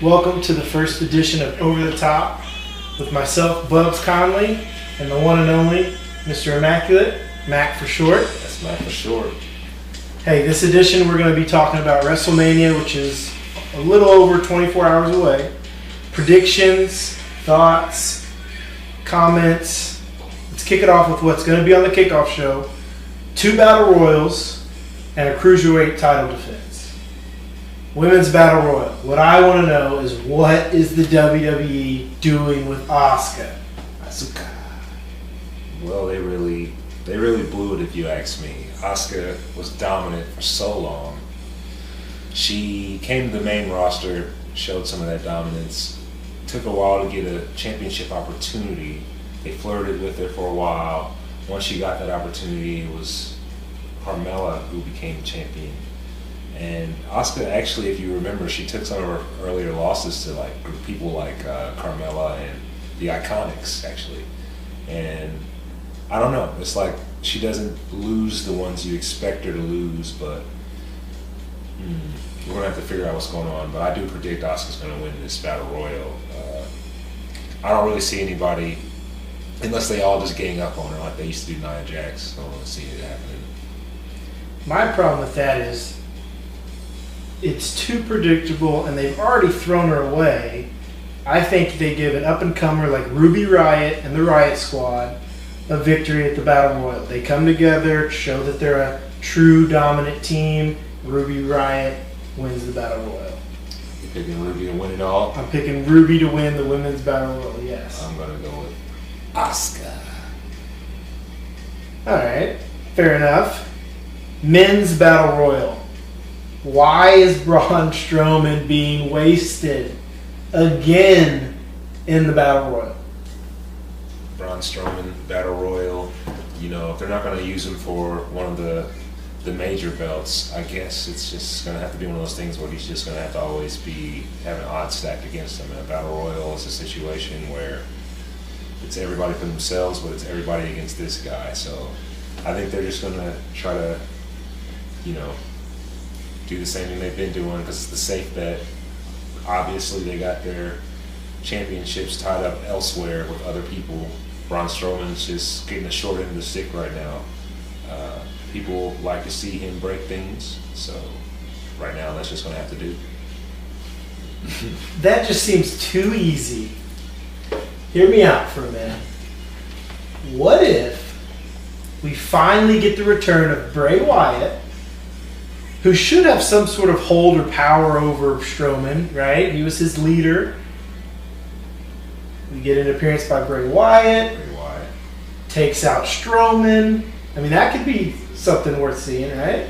Welcome to the first edition of Over the Top with myself, Bubs Conley, and the one and only Mr. Immaculate, Mac for short. That's Mac for short. Hey, this edition we're going to be talking about WrestleMania, which is a little over 24 hours away. Predictions, thoughts, comments. Let's kick it off with what's going to be on the kickoff show. 2 Battle Royals and a Cruiserweight title defense. Women's Battle Royal. What I want to know is, what is the WWE doing with Asuka? Well, they really blew it, if you ask me. Asuka was dominant for so long. She came to the main roster, showed some of that dominance. Took a while to get a championship opportunity. They flirted with her for a while. Once she got that opportunity, it was Carmella who became champion. And Asuka, actually, if you remember, she took some of her earlier losses to like people like Carmella and the Iconics, actually. And I don't know. It's like she doesn't lose the ones you expect her to lose, but we're gonna have to figure out what's going on. But I do predict Asuka's gonna win this Battle Royal. I don't really see anybody, unless they all just gang up on her like they used to do Nia Jax. I don't want to see it happening. My problem with that is it's too predictable, and they've already thrown her away. I think they give an up-and-comer like Ruby Riott and the Riott Squad a victory at the Battle Royal. They come together, show that they're a true dominant team. Ruby Riott wins the Battle Royal. You picking Ruby to win it all? I'm picking Ruby to win the Women's Battle Royal, yes. I'm going to go with Asuka. Alright, fair enough. Men's Battle Royal. Why is Braun Strowman being wasted again in the Battle Royal? Braun Strowman, Battle Royal. You know, if they're not going to use him for one of the major belts, I guess it's just going to have to be one of those things where he's just going to have to always be having odds stacked against him. And a Battle Royal is a situation where it's everybody for themselves, but it's everybody against this guy. So I think they're just going to try to, do the same thing they've been doing, because it's the safe bet. Obviously, they got their championships tied up elsewhere with other people. Braun Strowman's just getting the short end of the stick right now. People like to see him break things, so right now that's just going to have to do. That just seems too easy. Hear me out for a minute. What if we finally get the return of Bray Wyatt, who should have some sort of hold or power over Strowman, right? He was his leader. We get an appearance by Bray Wyatt. Bray Wyatt takes out Strowman. I mean, that could be something worth seeing, right?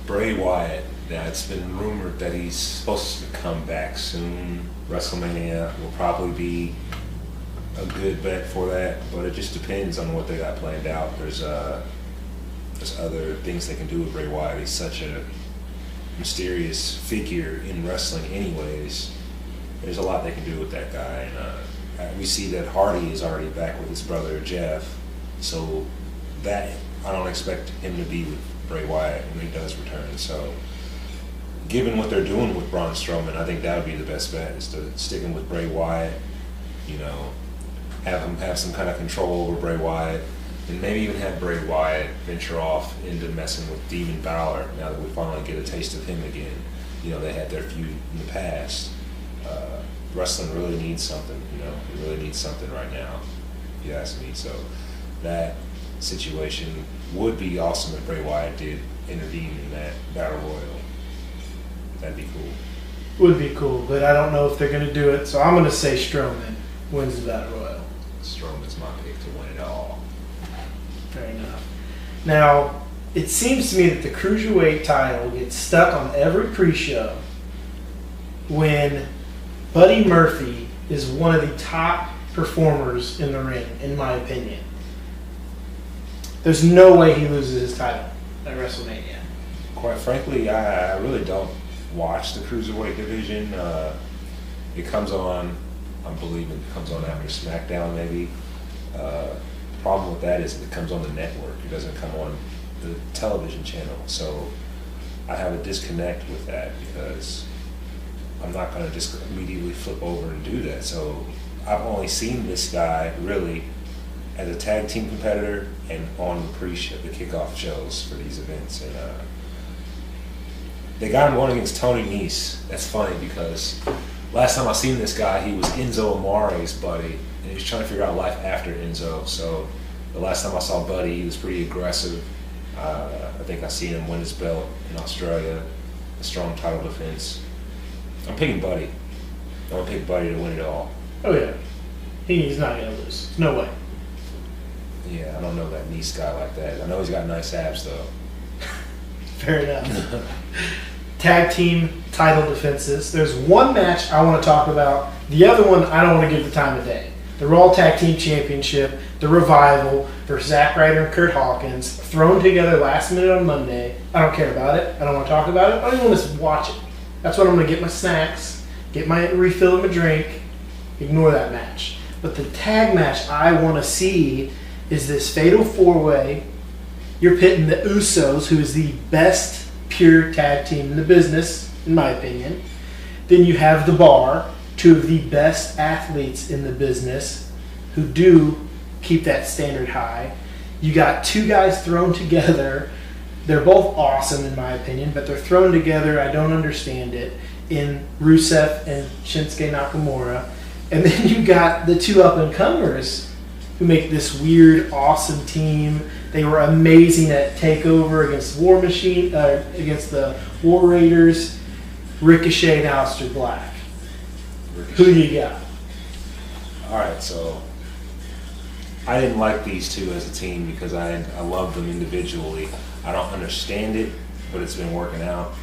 Bray Wyatt. Now, it's been rumored that he's supposed to come back soon. WrestleMania will probably be a good bet for that, but it just depends on what they got planned out. There's other things they can do with Bray Wyatt. He's such a mysterious figure in wrestling anyways. There's a lot they can do with that guy. And we see that Hardy is already back with his brother Jeff, so that I don't expect him to be with Bray Wyatt when he does return. So given what they're doing with Braun Strowman, I think that would be the best bet, is to stick him with Bray Wyatt, have him have some kind of control over Bray Wyatt, and maybe even have Bray Wyatt venture off into messing with Demon Balor now that we finally get a taste of him again. They had their feud in the past. Wrestling really needs something, it really needs something right now, if you ask me. So that situation would be awesome if Bray Wyatt did intervene in that Battle Royal. That'd be cool. Would be cool, but I don't know if they're going to do it, so I'm going to say Strowman wins the Battle Royal. Strowman's my pick to win it all. Fair enough. Now, it seems to me that the Cruiserweight title gets stuck on every pre-show when Buddy Murphy is one of the top performers in the ring, in my opinion. There's no way he loses his title at WrestleMania. Quite frankly, I really don't watch the Cruiserweight division. It comes on, I'm believing it comes on after SmackDown maybe. Problem with that is it comes on the network. It doesn't come on the television channel. So I have a disconnect with that, because I'm not going to just immediately flip over and do that. So I've only seen this guy really as a tag team competitor and on the the kickoff shows for these events. And they got him going against Tony Nese. That's funny because last time I seen this guy, he was Enzo Amare's buddy, and he was trying to figure out life after Enzo. So the last time I saw Buddy, he was pretty aggressive. I think I seen him win his belt in Australia, a strong title defense. I'm picking Buddy. I want to pick Buddy to win it all. Oh yeah, he's not gonna lose. No way. Yeah, I don't know that Nese guy like that. I know he's got nice abs though. Fair enough. Tag team title defenses. There's one match I want to talk about. The other one I don't want to give the time of day. The Raw Tag Team Championship, the Revival versus Zack Ryder and Kurt Hawkins, thrown together last minute on Monday. I don't care about it. I don't want to talk about it. I don't even want to watch it. That's when I'm going to get my snacks, get my refill of my drink, ignore that match. But the tag match I want to see is this Fatal 4-Way. You're pitting the Usos, who is the best pure tag team in the business, in my opinion. Then you have The Bar, two of the best athletes in the business who do keep that standard high. You got two guys thrown together. They're both awesome in my opinion, but they're thrown together, I don't understand it, in Rusev and Shinsuke Nakamura. And then you got the two up-and-comers who make this weird, awesome team. They were amazing at TakeOver against War Machine, against the War Raiders, Ricochet and Aleister Black. Who do you got? All right, so I didn't like these two as a team because I love them individually. I don't understand it, but it's been working out.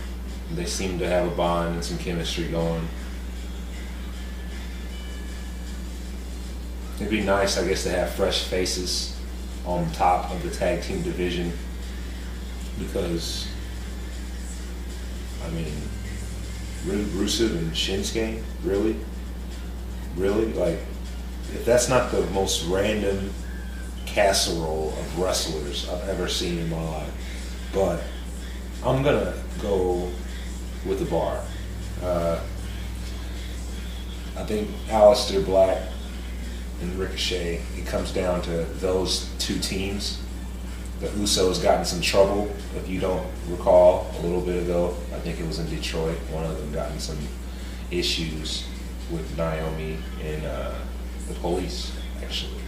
They seem to have a bond and some chemistry going. It'd be nice, I guess, to have fresh faces on top of the tag team division because, I mean, Rusev and Shinsuke, really? Really? Like, if that's not the most random casserole of wrestlers I've ever seen in my life. But I'm going to go with The Bar. I think Aleister Black and Ricochet, it comes down to those two teams. The Usos got in some trouble, if you don't recall, a little bit ago. I think it was in Detroit. One of them got in some issues with Naomi and the police, actually.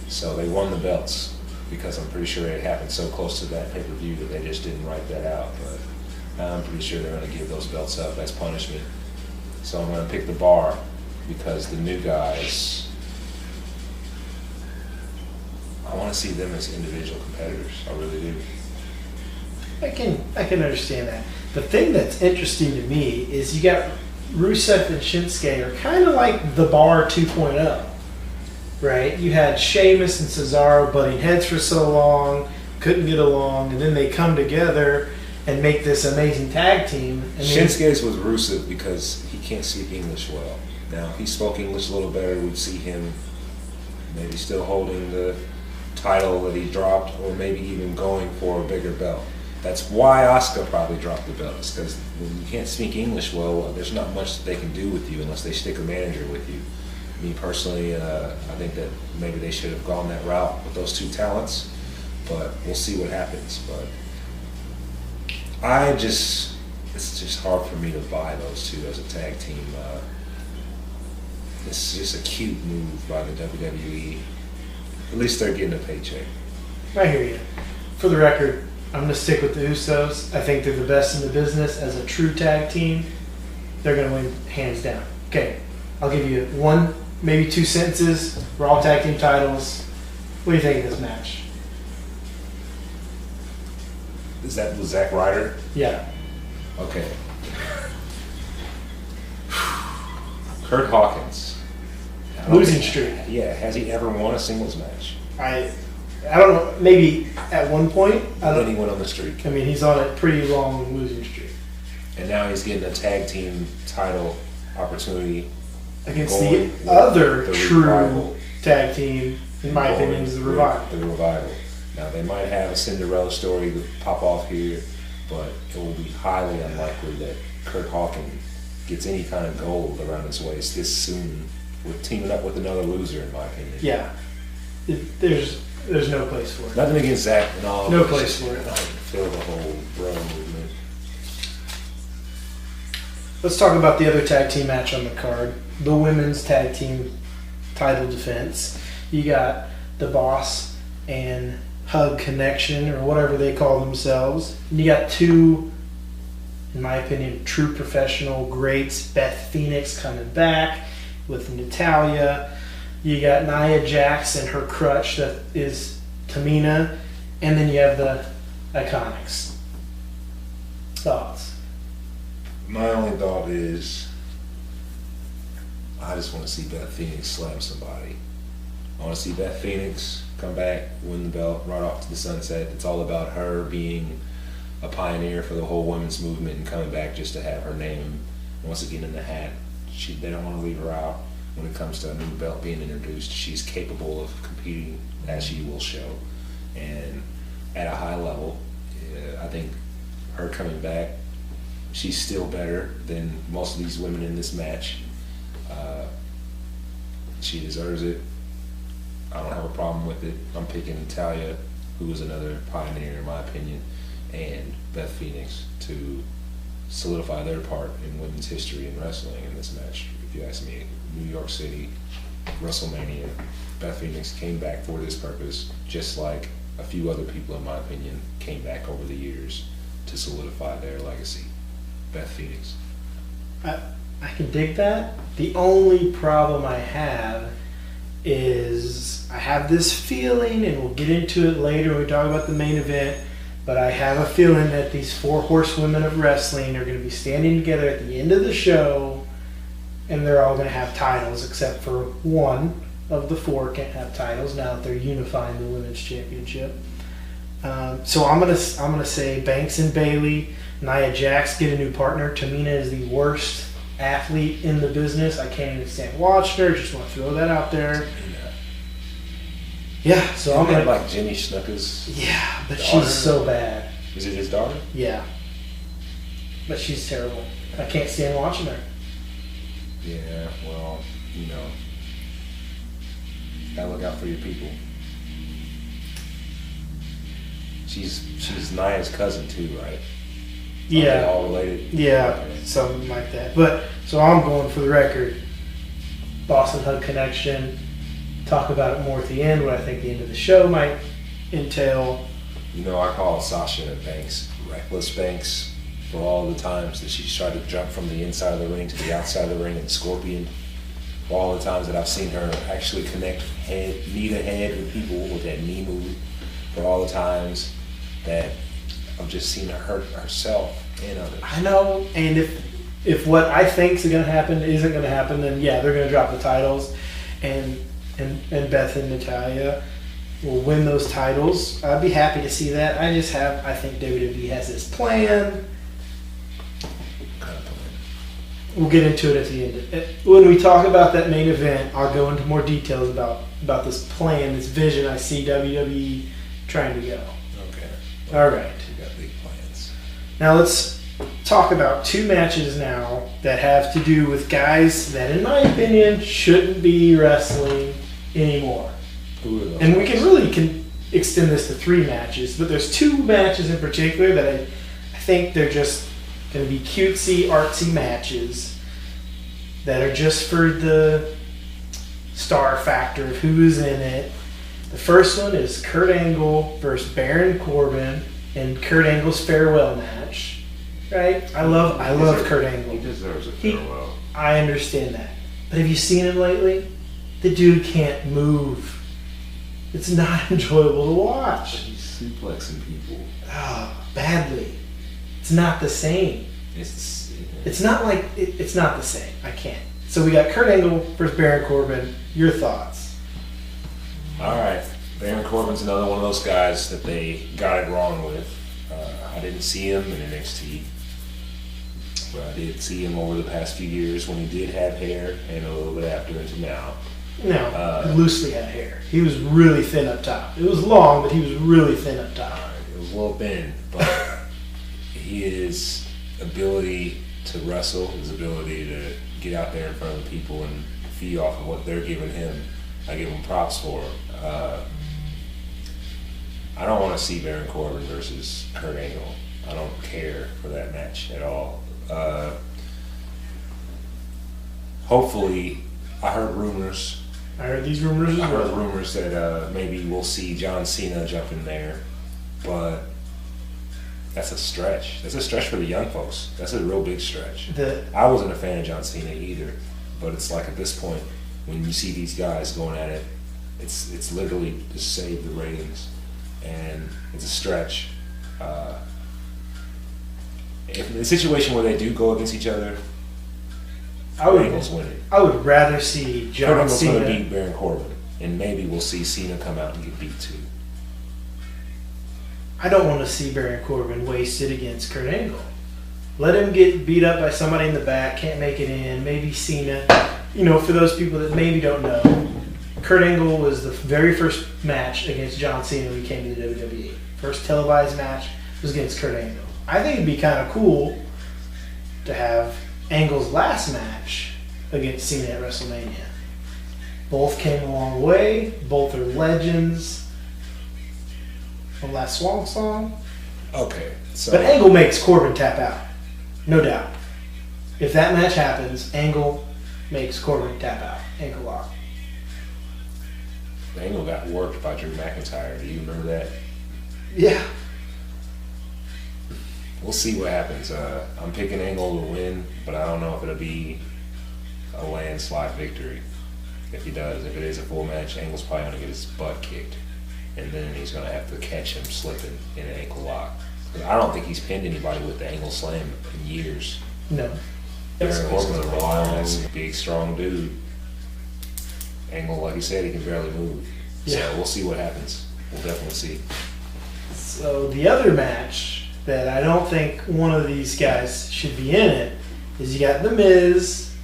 So they won the belts because I'm pretty sure it happened so close to that pay-per-view that they just didn't write that out. But I'm pretty sure they're going to give those belts up as punishment. So I'm going to pick The Bar because the new guys, I want to see them as individual competitors. I really do. I can understand that. The thing that's interesting to me is you got Rusev and Shinsuke are kind of like The Bar 2.0, right? You had Sheamus and Cesaro butting heads for so long, couldn't get along, and then they come together and make this amazing tag team. And Shinsuke's was Rusev because he can't speak English well. Now, if he spoke English a little better, we'd see him maybe still holding the title that he dropped, or maybe even going for a bigger belt. That's why Asuka probably dropped the belts, because when you can't speak English well, there's not much that they can do with you unless they stick a manager with you. Me personally, I think that maybe they should have gone that route with those two talents, but we'll see what happens. But it's just hard for me to buy those two as a tag team. It's just a cute move by the WWE. At least they're getting a paycheck. I hear you. For the record, I'm going to stick with the Usos. I think they're the best in the business as a true tag team. They're going to win hands down. Okay, I'll give you one, maybe two sentences. Raw tag team titles. What do you think of this match? Is that with Zack Ryder? Yeah. Okay. Kurt Hawkins. Losing streak. Yeah, has he ever won a singles match? I don't know. Maybe at one point. Then he went on the streak. I mean, he's on a pretty long losing streak. And now he's getting a tag team title opportunity against the other true Revival. Tag team, in my opinion, is the Revival. The Revival. Now, they might have a Cinderella story to pop off here, but it will be highly unlikely that Kurt Hawkins gets any kind of gold around his waist this soon with teaming up with another loser, in my opinion. Yeah. There's no place for it. Nothing against Zach and all. No place for it. I feel the whole bro movement. Let's talk about the other tag team match on the card. The women's tag team title defense. You got the Boss and Hug Connection, or whatever they call themselves. And you got two, in my opinion, true professional greats. Beth Phoenix coming back with Natalya. You got Nia Jax and her crutch that is Tamina. And then you have the Iconics. Thoughts? My only thought is I just want to see Beth Phoenix slam somebody. I want to see Beth Phoenix come back, win the belt, right off to the sunset. It's all about her being a pioneer for the whole women's movement and coming back just to have her name once again in the hat. They don't want to leave her out when it comes to a new belt being introduced. She's capable of competing, as she will show, and at a high level. I think her coming back, she's still better than most of these women in this match. She deserves it. I don't have a problem with it. I'm picking Natalya, who is another pioneer in my opinion, and Beth Phoenix to solidify their part in women's history in wrestling in this match. If you ask me, New York City, WrestleMania, Beth Phoenix came back for this purpose, just like a few other people, in my opinion, came back over the years to solidify their legacy. Beth Phoenix. I can dig that. The only problem I have is I have this feeling, and we'll get into it later when we talk about the main event, but I have a feeling that these four horsewomen of wrestling are going to be standing together at the end of the show, and they're all going to have titles, except for one of the four can't have titles now that they're unifying the women's championship. So I'm gonna say Banks and Bayley, Nia Jax get a new partner. Tamina is the worst athlete in the business. I can't even stand watching her. Just want to throw that out there. Yeah, so I'm gonna like Jimmy Snuka's. Yeah, but she's so bad. Is it his daughter? Yeah, but she's terrible. I can't stand watching her. Yeah, well, you know, gotta look out for your people. She's Nia's cousin too, right? Yeah. Are they all related? Yeah, okay. Something like that. But so I'm going for the record. Boston Hug Connection. Talk about it more at the end. What I think the end of the show might entail. You know, I call Sasha Banks Reckless Banks for all the times that she's tried to jump from the inside of the ring to the outside of the ring and Scorpion. For all the times that I've seen her actually connect knee to head with people with that knee move. For all the times that I've just seen her hurt herself and others. I know, and if what I think is going to happen isn't going to happen, then yeah, they're going to drop the titles, and Beth and Natalya will win those titles. I'd be happy to see that. I think WWE has this plan. We'll get into it at the end. When we talk about that main event, I'll go into more details about this plan, this vision I see WWE trying to go. Okay. All right. We got big plans. Now let's talk about two matches now that have to do with guys that, in my opinion, shouldn't be wrestling anymore. Who are those? And we can extend this to three matches, but there's two matches in particular that I think they're just going to be cutesy, artsy matches that are just for the star factor of who's in it. The first one is Kurt Angle versus Baron Corbin in Kurt Angle's farewell match. Right? I love Kurt Angle. He deserves a farewell. I understand that. But have you seen him lately? The dude can't move. It's not enjoyable to watch. He's suplexing people. Oh, badly. It's not the same. It's not the same. I can't. So we got Kurt Angle versus Baron Corbin. Your thoughts? All right. Baron Corbin's another one of those guys that they got it wrong with. I didn't see him in NXT, but I did see him over the past few years when he did have hair and a little bit after into now. No, he loosely had hair. He was really thin up top. It was long, but he was really thin up top. It was a little bend, but his ability to wrestle, his ability to get out there in front of the people and feed off of what they're giving him. I give him props for. I don't want to see Baron Corbin versus Kurt Angle. I don't care for that match at all. Hopefully, I heard rumors. I heard these rumors as well. I heard rumors that maybe we'll see John Cena jump in there, but that's a stretch. That's a stretch for the young folks. That's a real big stretch. I wasn't a fan of John Cena either, but it's like at this point, when you see these guys going at it, it's literally to save the ratings, and it's a stretch. If in a situation where they do go against each other, Angle's winning. I would rather see John Cena going to beat Baron Corbin, and maybe we'll see Cena come out and get beat too. I don't want to see Baron Corbin wasted against Kurt Angle. Let him get beat up by somebody in the back, can't make it in. Maybe Cena. For those people that maybe don't know, Kurt Angle was the very first match against John Cena when he came to the WWE. First televised match was against Kurt Angle. I think it'd be kind of cool to have Angle's last match against Cena at WrestleMania. Both came a long way. Both are legends. One last swan song. Okay. So. But Angle makes Corbin tap out. No doubt. If that match happens, Angle makes Corbin tap out. Ankle lock. Angle got worked by Drew McIntyre. Do you remember that? Yeah. We'll see what happens. I'm picking Angle to win, but I don't know if it'll be a landslide victory. If he does, if it is a full match, Angle's probably going to get his butt kicked, and then he's going to have to catch him slipping in an ankle lock. I don't think he's pinned anybody with the angle slam in years. No. Baron Corbin's a rely on that big, strong dude. Angle, like you said, he can barely move. Yeah. So we'll see what happens. We'll definitely see. So the other match that I don't think one of these guys should be in it is you got The Miz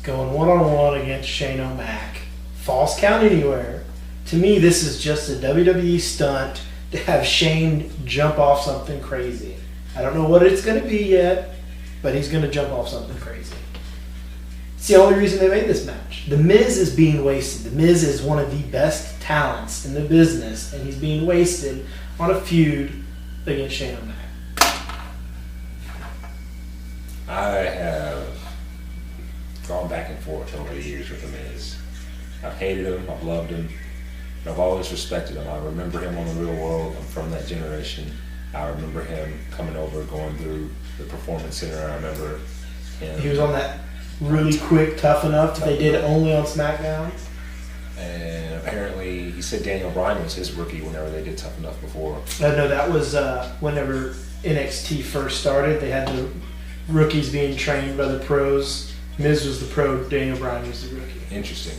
going one-on-one against Shane O'Mac. False count anywhere. To me, this is just a WWE stunt to have Shane jump off something crazy. I don't know what it's going to be yet, but he's going to jump off something crazy. It's the only reason they made this match. The Miz is being wasted. The Miz is one of the best talents in the business, and he's being wasted on a feud against Shane O'Mac. I have gone back and forth over the years with The Miz. I've hated him, I've loved him, but I've always respected him. I remember him on The Real World. I'm from that generation. I remember him coming over, going through the Performance Center. I remember him. He was on that really quick, Tough Enough that they did only on SmackDown. And apparently, he said Daniel Bryan was his rookie whenever they did Tough Enough before. No, that was whenever NXT first started. They had the rookies being trained by the pros. Miz was the pro, Daniel Bryan was the rookie. Interesting.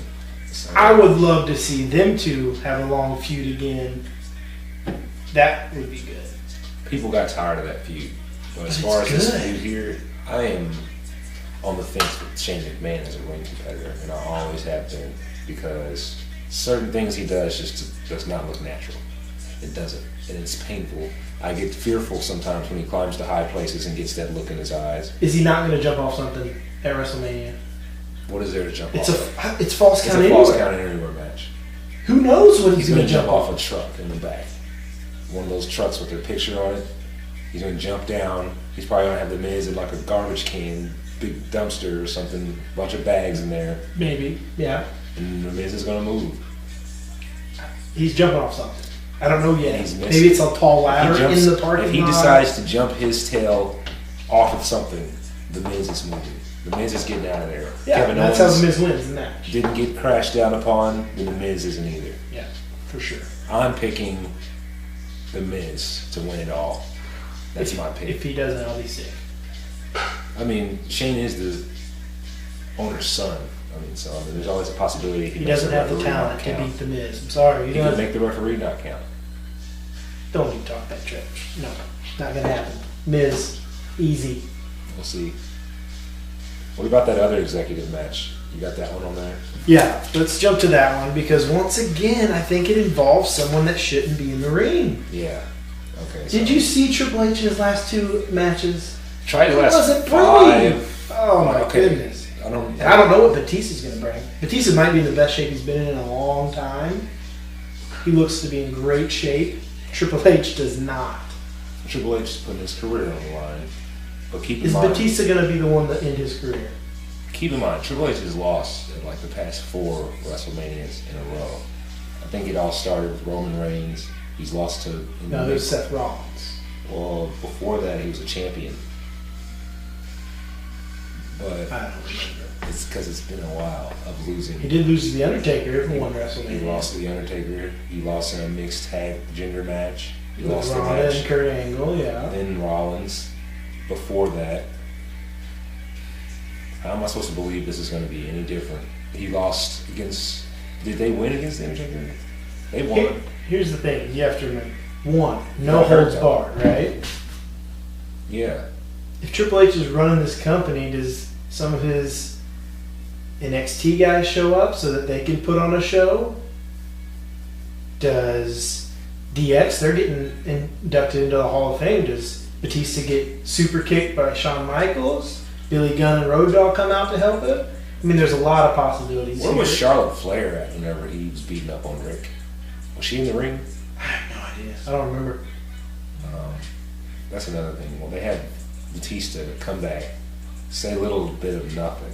So, I would love to see them two have a long feud again. That would be good. People got tired of that feud. But as But far as it's this good. feud here, I am on the fence with Shane McMahon as a ring competitor, and I always have been, because certain things he does just does not look natural. It doesn't, and it's painful. I get fearful sometimes when he climbs to high places and gets that look in his eyes. Is he not going to jump off something at WrestleMania? What is there to jump It's off? It's false It's count a anywhere. false count anywhere match. Who knows what He's he's going going to jump off a truck in the back. One of those trucks with their picture on it. He's going to jump down. He's probably going to have The Miz in like a garbage can, big dumpster or something, bunch of bags in there. Maybe, yeah. And The Miz is going to move. He's jumping off something. I don't know yet. He's missing. Maybe it's a tall ladder in the parking lot. If he decides to jump his tail off of something, The Miz is moving. The Miz is getting out of there. Yeah, Kevin that's Owens how The Miz wins the match. didn't get crashed down upon, then The Miz isn't either. Yeah, for sure. I'm picking The Miz to win it all. That's my pick. If he doesn't, I'll be sick. I mean, Shane is the owner's son. So there's always a possibility He doesn't have the talent to beat The Miz. I'm sorry. He could make the referee not count. Don't even talk that trash. No, not going to happen. Miz, easy. We'll see. What about that other executive match? You got that one on there? Yeah, let's jump to that one because once again, I think it involves someone that shouldn't be in the ring. Yeah. Okay. Did you see Triple H's last two matches? Tried to last wasn't 5. Oh my goodness. I don't know what Batista's going to bring. Batista might be in the best shape he's been in a long time. He looks to be in great shape. Triple H does not. Triple H is putting his career on the line. But keep in mind, Batista going to be the one that end his career? Keep in mind, Triple H has lost at like the past 4 WrestleManias in a row. I think it all started with Roman Reigns. He's lost to... No, it was Seth Rollins. Well, before that, he was a champion. But I don't remember. It's because it's been a while of losing. He did lose to The Undertaker in one WrestleMania. He lost to The Undertaker. He lost in a mixed tag gender match. He With lost the Ronda match. and Kurt Angle, yeah. Then Rollins. Before that, how am I supposed to believe this is going to be any different? He lost against... Did they win against The Undertaker? They won. Here's the thing. You have to remember. 1, no holds barred, right? Yeah. If Triple H is running this company, does some of his NXT guys show up so that they can put on a show? Does DX, they're getting inducted into the Hall of Fame. Does Batista get super kicked by Shawn Michaels? Billy Gunn and Road Dogg come out to help him? I mean, there's a lot of possibilities. Where was Charlotte Flair at whenever he was beating up on Rick? Was she in the ring? I have no idea. I don't remember. That's another thing. Well, they had Batista come back, say a little bit of nothing,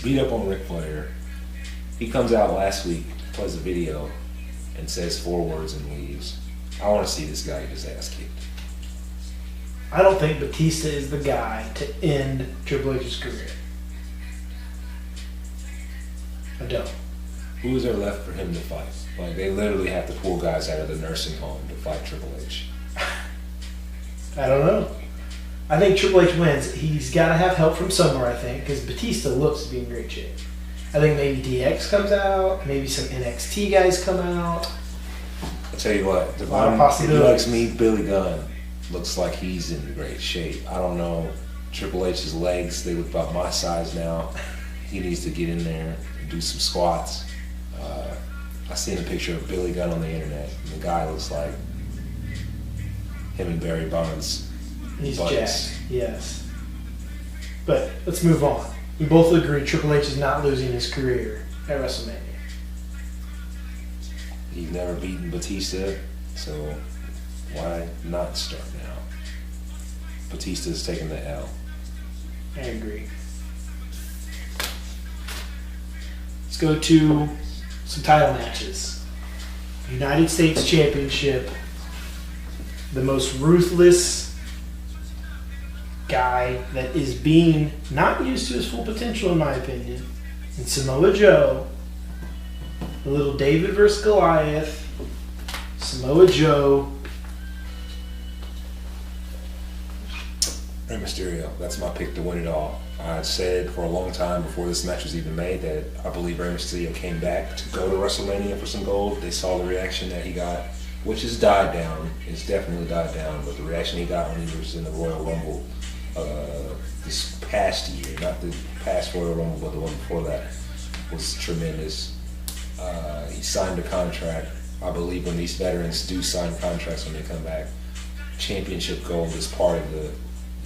beat up on Ric Flair. He comes out last week, plays a video, and says 4 words and leaves. I want to see this guy get his ass kicked. I don't think Batista is the guy to end Triple H's career. I don't. Who is there left for him to fight? Like, they literally have to pull guys out of the nursing home to fight Triple H. I don't know. I think Triple H wins. He's got to have help from somewhere, I think, because Batista looks to be in great shape. I think maybe DX comes out, maybe some NXT guys come out. I'll tell you what, A lot of possibilities. if he likes me, Billy Gunn looks like he's in great shape. I don't know. Triple H's legs, they look about my size now. He needs to get in there and do some squats. I seen a picture of Billy Gunn on the internet, and the guy looks like him and Barry Bonds. He's buddies. jacked, yes. But let's move on. We both agree Triple H is not losing his career at WrestleMania. He's never beaten Batista, so why not start now? Batista's taking the L. I agree. Let's go to some title matches. United States Championship. The most ruthless guy that is being not used to his full potential, in my opinion. And Samoa Joe. A little David versus Goliath. Samoa Joe. Rey Mysterio, that's my pick to win it all. I said for a long time before this match was even made that I believe Rey Mysterio came back to go to WrestleMania for some gold. They saw the reaction that he got, which has died down. It's definitely died down, but the reaction he got when he was in the Royal Rumble this past year, not the past Royal Rumble, but the one before that, was tremendous. He signed a contract. I believe when these veterans do sign contracts when they come back, championship gold is part of the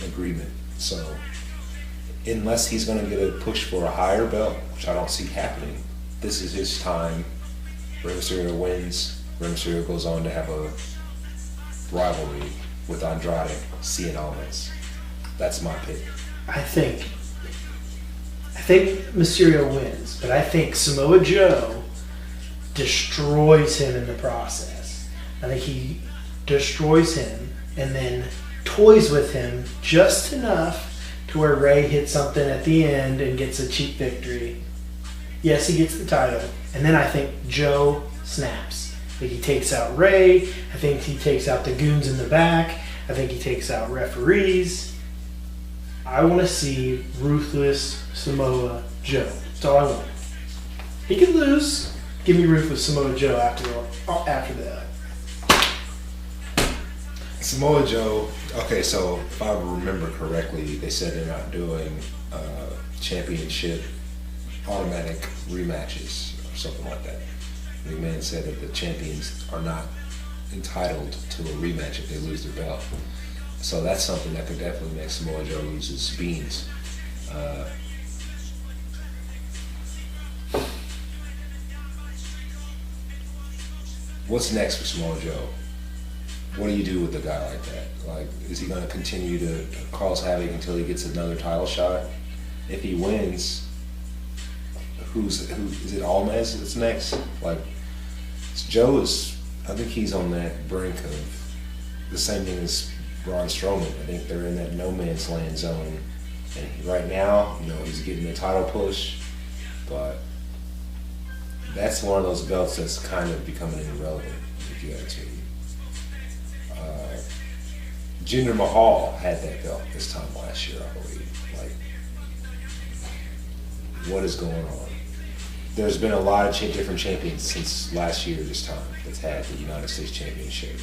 agreement. So unless he's going to get a push for a higher belt, which I don't see happening, this is his time. Rey Mysterio wins. Rey Mysterio goes on to have a rivalry with Andrade Cien Almas. That's my pick. I think Mysterio wins, but I think Samoa Joe destroys him in the process. I think he destroys him and then toys with him just enough to where Ray hits something at the end and gets a cheap victory. Yes, he gets the title. And then I think Joe snaps. I think he takes out Ray. I think he takes out the goons in the back. I think he takes out referees. I want to see ruthless Samoa Joe. That's all I want. He could lose. Give me ruthless Samoa Joe after that. Samoa Joe, okay, so if I remember correctly, they said they're not doing championship automatic rematches or something like that. McMahon said that the champions are not entitled to a rematch if they lose their belt. So that's something that could definitely make Samoa Joe lose his beans. What's next for Samoa Joe? What do you do with a guy like that? Like, is he going to continue to cause havoc until he gets another title shot? If he wins, who is it? Almas that's next? Like, Joe is, I think he's on that brink of the same thing as Braun Strowman. I think they're in that no man's land zone, and right now, he's getting a title push, but that's one of those belts that's kind of becoming irrelevant, if you ask me. Jinder Mahal had that belt this time last year, I believe. Like, what is going on? There's been a lot of different champions since last year this time that's had the United States Championship,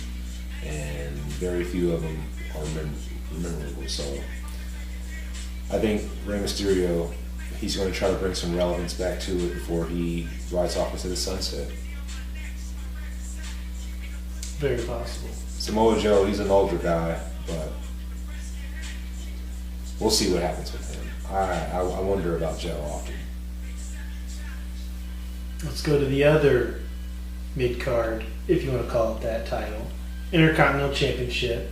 and very few of them are memorable. So I think Rey Mysterio, he's going to try to bring some relevance back to it before he rides off into the sunset. Very possible. Samoa Joe, he's an older guy, but we'll see what happens with him. I wonder about Joe often. Let's go to the other mid-card, if you want to call it that, title. Intercontinental Championship.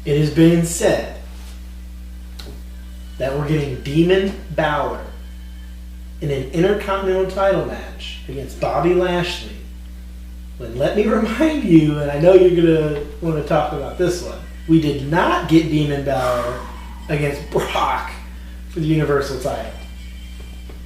It has been said that we're getting Demon Balor in an Intercontinental title match against Bobby Lashley. But let me remind you, and I know you're going to want to talk about this one, we did not get Demon Balor against Brock for the Universal title.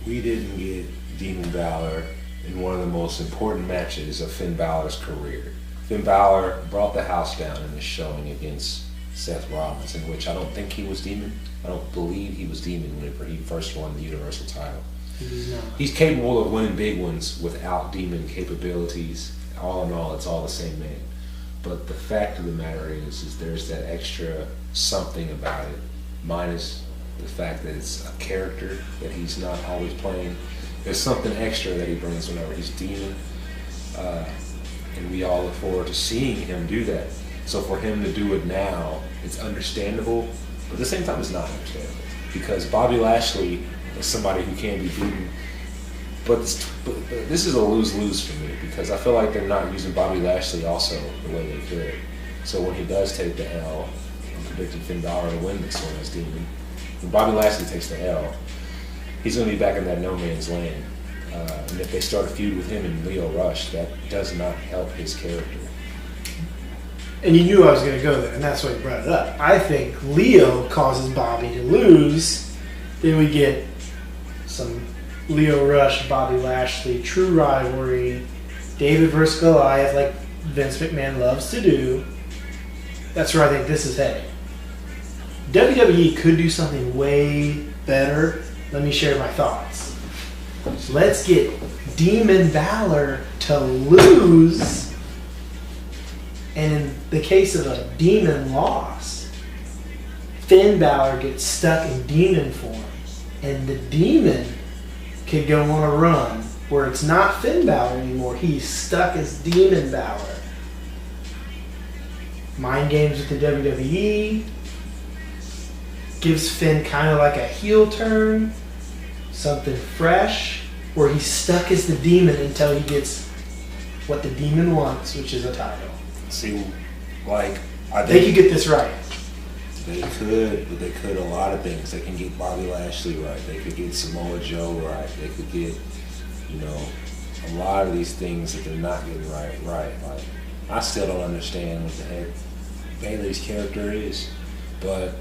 We didn't get Demon Balor in one of the most important matches of Finn Balor's career. Finn Balor brought the house down in his showing against Seth Rollins, in which I don't think he was Demon. I don't believe he was Demon whenever he first won the Universal title. He's capable of winning big ones without Demon capabilities. All in all, it's all the same man. But the fact of the matter is there's that extra something about it, minus the fact that it's a character that he's not always playing. There's something extra that he brings whenever he's Demon, and we all look forward to seeing him do that. So for him to do it now, it's understandable, but at the same time it's not understandable, because Bobby Lashley is somebody who can be beaten. But this is a lose-lose for me, because I feel like they're not using Bobby Lashley also the way they could. So when he does take the L, I'm predicting Finn Balor to win this one as Demon. When Bobby Lashley takes the L, he's going to be back in that no man's land. And if they start a feud with him and Lio Rush, that does not help his character. And you knew I was going to go there, and that's why you brought it up. I think Lio causes Bobby to lose. Then we get some Lio Rush, Bobby Lashley, true rivalry, David versus Goliath, like Vince McMahon loves to do. That's where I think this is heading. WWE could do something way better. Let me share my thoughts. Let's get Demon Balor to lose, and in the case of a Demon loss, Finn Balor gets stuck in Demon form, and the Demon could go on a run where it's not Finn Balor anymore. He's stuck as Demon Balor. Mind games with the WWE. Gives Finn kind of like a heel turn. Something fresh. Where he's stuck as the Demon until he gets what the Demon wants, which is a title. See, like, they could get this right. They could, but they could a lot of things. They can get Bobby Lashley right. They could get Samoa Joe right. They could get, a lot of these things that they're not getting right. Like, I still don't understand what the heck Bayley's character is, but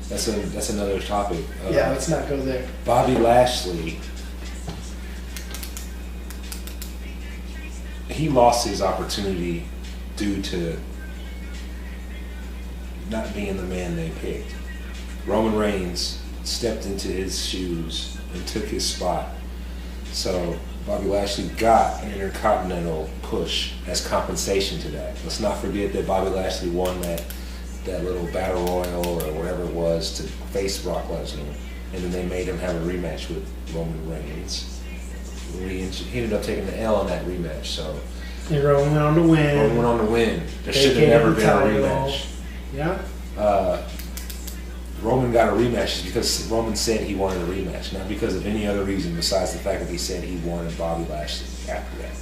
that's another topic. Yeah, let's not go there. Bobby Lashley, he lost his opportunity due to not being the man they picked. Roman Reigns stepped into his shoes and took his spot. So Bobby Lashley got an Intercontinental push as compensation to that. Let's not forget that Bobby Lashley won that little battle royal or whatever it was to face Brock Lesnar, and then they made him have a rematch with Roman Reigns. He ended up taking the L in that rematch. So and Roman went on to win. There should have never been a rematch. Yeah. Roman got a rematch is because Roman said he wanted a rematch, not because of any other reason besides the fact that he said he wanted Bobby Lashley after that.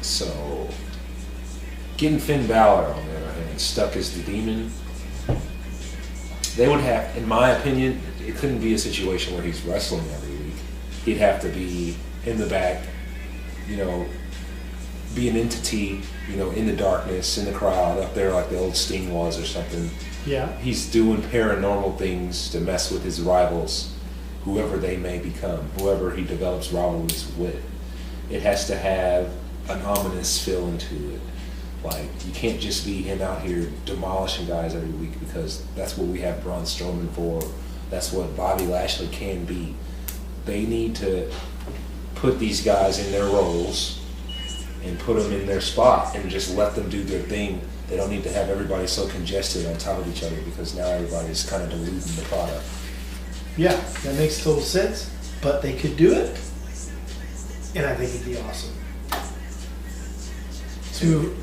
So, getting Finn Balor, on the other hand, stuck as the demon, they would have, in my opinion, it couldn't be a situation where he's wrestling every week. He'd have to be in the back, you know, be an entity, you know, in the darkness, in the crowd, up there like the old Sting was or something. Yeah. He's doing paranormal things to mess with his rivals, whoever they may become, whoever he develops rivalries with. It has to have an ominous feel into it. Like, you can't just be him out here demolishing guys every week, because that's what we have Braun Strowman for. That's what Bobby Lashley can be. They need to put these guys in their roles and put them in their spot and just let them do their thing. They don't need to have everybody so congested on top of each other, because now everybody's kind of diluting the product. Yeah, that makes total sense. But they could do it, and I think it'd be awesome.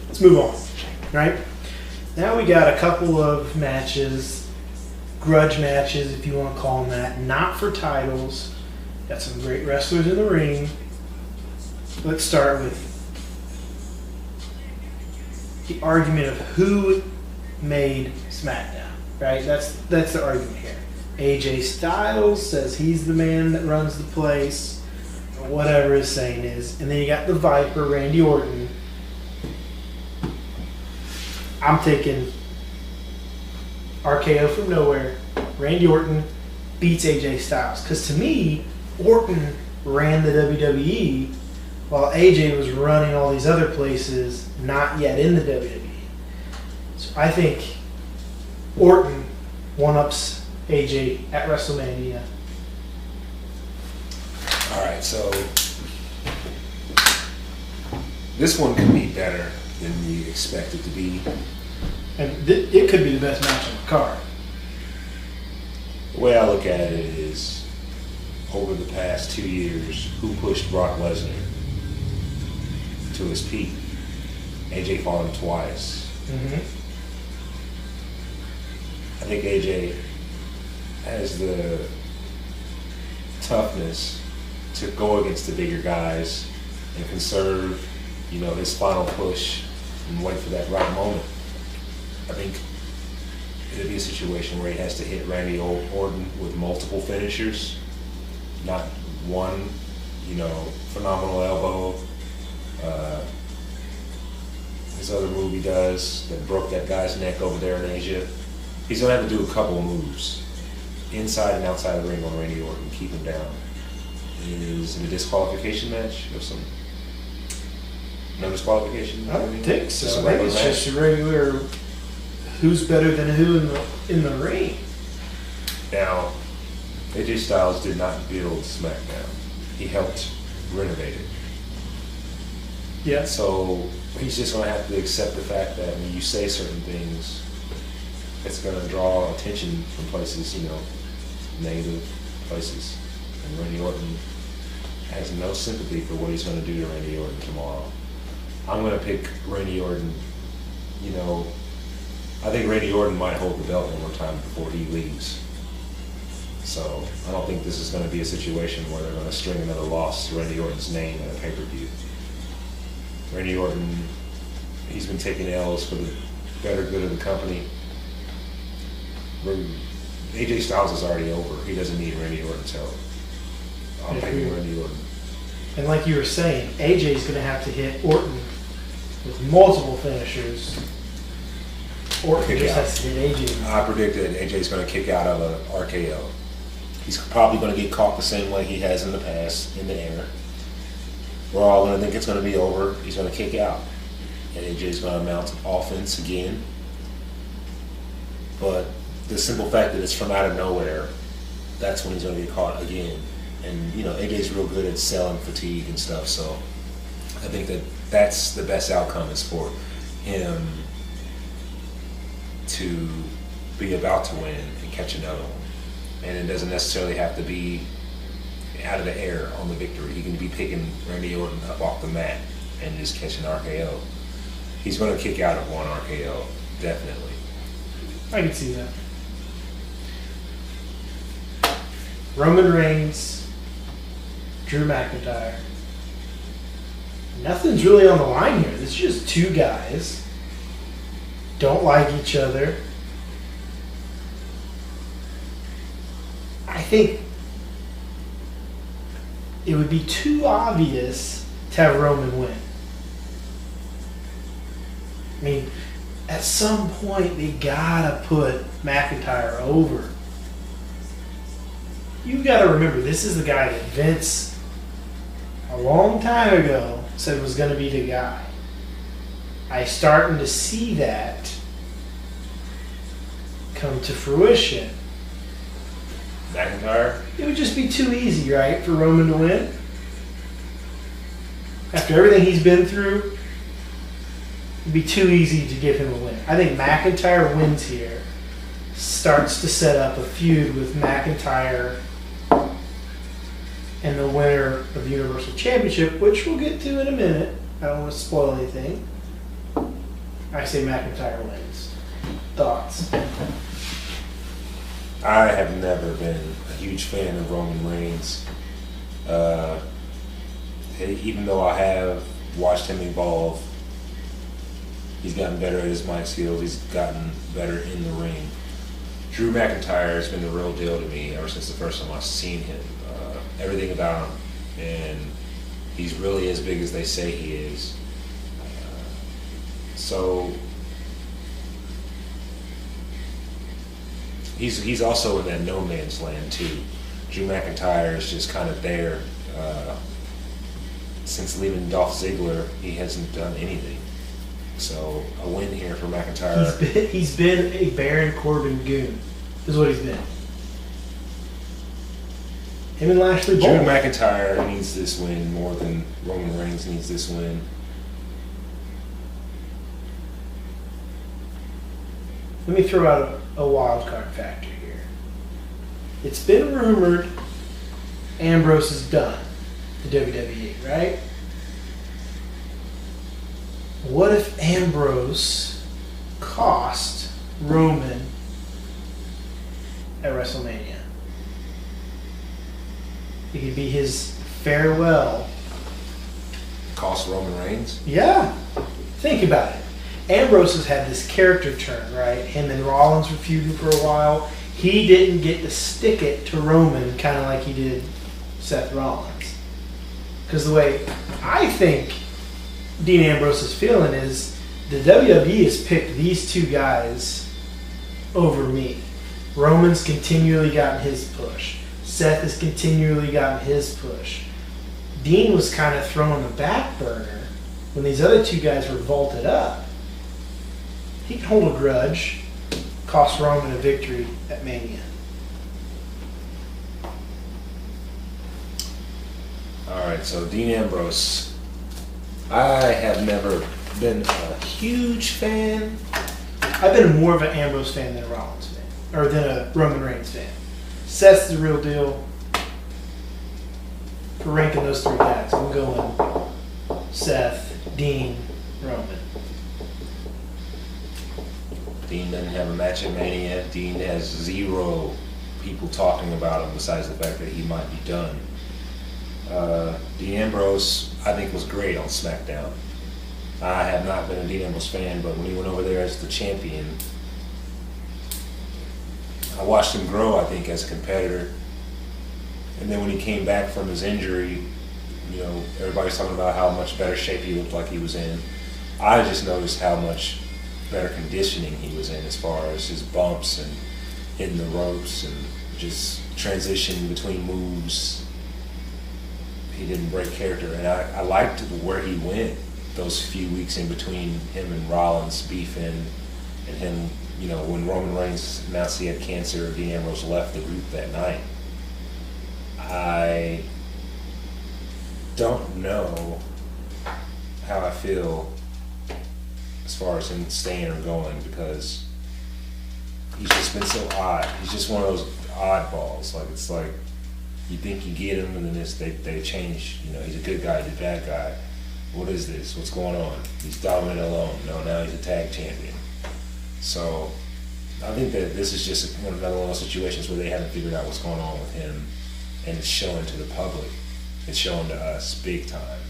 Let's move on, right? Now we got a couple of matches, grudge matches, if you want to call them that, not for titles. Got some great wrestlers in the ring. Let's start with the argument of who made SmackDown, right? That's the argument here. AJ Styles says he's the man that runs the place, or whatever his saying is. And then you got the Viper, Randy Orton. I'm taking RKO from nowhere. Randy Orton beats AJ Styles. Because to me, Orton ran the WWE while AJ was running all these other places not yet in the WWE. So I think Orton one-ups AJ at WrestleMania. All right, so this one could be better than we expect it to be. And it could be the best match on the card. The way I look at it is, over the past 2 years, who pushed Brock Lesnar to his peak? AJ fought him twice. Mm-hmm. I think AJ has the toughness to go against the bigger guys and conserve, you know, his final push and wait for that right moment. I think it'll be a situation where he has to hit Randy Orton with multiple finishers, not one, you know, phenomenal elbow. His other move he does that broke that guy's neck over there in Asia. He's going to have to do a couple of moves inside and outside of the ring on Randy Orton, keep him down. Is it a disqualification match or something? No disqualification? I don't think so. Just a I think regular it's match? just a regular who's better than who in the ring. Now, AJ Styles did not build SmackDown. He helped renovate it. Yeah. So he's just going to have to accept the fact that when you say certain things, it's going to draw attention from places, you know, negative places. And Randy Orton has no sympathy for what he's going to do to Randy Orton tomorrow. I'm going to pick Randy Orton. You know, I think Randy Orton might hold the belt one more time before he leaves. So I don't think this is going to be a situation where they're going to string another loss to Randy Orton's name at a pay-per-view. Randy Orton, he's been taking L's for the better good of the company. AJ Styles is already over. He doesn't need Randy Orton's help. I'm picking Randy Orton. And like you were saying, AJ's going to have to hit Orton with multiple finishers. Orton just has to hit AJ. I predict that AJ's going to kick out of a RKO. He's probably going to get caught the same way he has in the past, in the air. We're all going to think it's going to be over. He's going to kick out. And AJ's going to mount offense again. But the simple fact that it's from out of nowhere, that's when he's going to get caught again. And, you know, AJ's real good at selling fatigue and stuff, so I think that that's the best outcome is for him to be about to win and catch another one. And it doesn't necessarily have to be out of the air on the victory. He can be picking Randy Orton up off the mat and just catch an RKO. He's going to kick out of one RKO, definitely. I can see that. Roman Reigns, Drew McIntyre. Nothing's really on the line here. This is just two guys. Don't like each other. I think it would be too obvious to have Roman win. I mean, at some point they gotta put McIntyre over. You gotta remember, this is the guy that Vince, a long time ago, said was gonna be the guy. I'm starting to see that come to fruition. McIntyre? It would just be too easy, right, for Roman to win? After everything he's been through, it'd be too easy to give him a win. I think McIntyre wins here, starts to set up a feud with McIntyre and the winner of the Universal Championship, which we'll get to in a minute. I don't want to spoil anything. I say McIntyre wins. Thoughts? I have never been a huge fan of Roman Reigns. Even though I have watched him evolve, he's gotten better at his mic skills. He's gotten better in the ring. Drew McIntyre has been the real deal to me ever since the first time I've seen him. Everything about him, and he's really as big as they say he is. So he's also in that no man's land too. Drew McIntyre is just kind of there. Since leaving Dolph Ziggler, he hasn't done anything. So a win here for McIntyre. He's been a Baron Corbin goon. Is what he's been. Him and Lashley both. Drew McIntyre needs this win more than Roman Reigns needs this win. Let me throw out a wild card factor here. It's been rumored Ambrose is done the WWE, right? What if Ambrose cost Roman at WrestleMania? It could be his farewell. Cost Roman Reigns? Yeah. Think about it. Ambrose has had this character turn, right? Him and Rollins were feuding for a while. He didn't get to stick it to Roman kind of like he did Seth Rollins. Because the way I think Dean Ambrose is feeling is the WWE has picked these two guys over me. Roman's continually gotten his push. Seth has continually gotten his push. Dean was kind of thrown on the back burner when these other two guys were vaulted up. He can hold a grudge, cost Roman a victory at Mania. Alright, so Dean Ambrose. I have never been a huge fan. I've been more of an Ambrose fan than a Rollins fan, or than a Roman Reigns fan. Seth's the real deal. For ranking those three guys, I'm going Seth, Dean, Roman. Dean doesn't have a match at Mania. Dean has zero people talking about him besides the fact that he might be done. Dean Ambrose, I think, was great on SmackDown. I have not been a Dean Ambrose fan, but when he went over there as the champion, I watched him grow, I think, as a competitor. And then when he came back from his injury, you know, everybody's talking about how much better shape he looked like he was in. I just noticed how much better conditioning he was in as far as his bumps and hitting the ropes and just transitioning between moves. He didn't break character, and I liked where he went those few weeks in between him and Rollins beefing, and him, you know, when Roman Reigns announced he had cancer, Dean Ambrose left the group that night. I don't know how I feel as far as him staying or going, because he's just been so odd. He's just one of those oddballs. Like, it's like you think you get him, and then they change. You know, he's a good guy, he's a bad guy. What is this? What's going on? He's dominant alone. No, now he's a tag champion. So I think that this is just another one of those situations where they haven't figured out what's going on with him, and it's showing to the public. It's showing to us big time.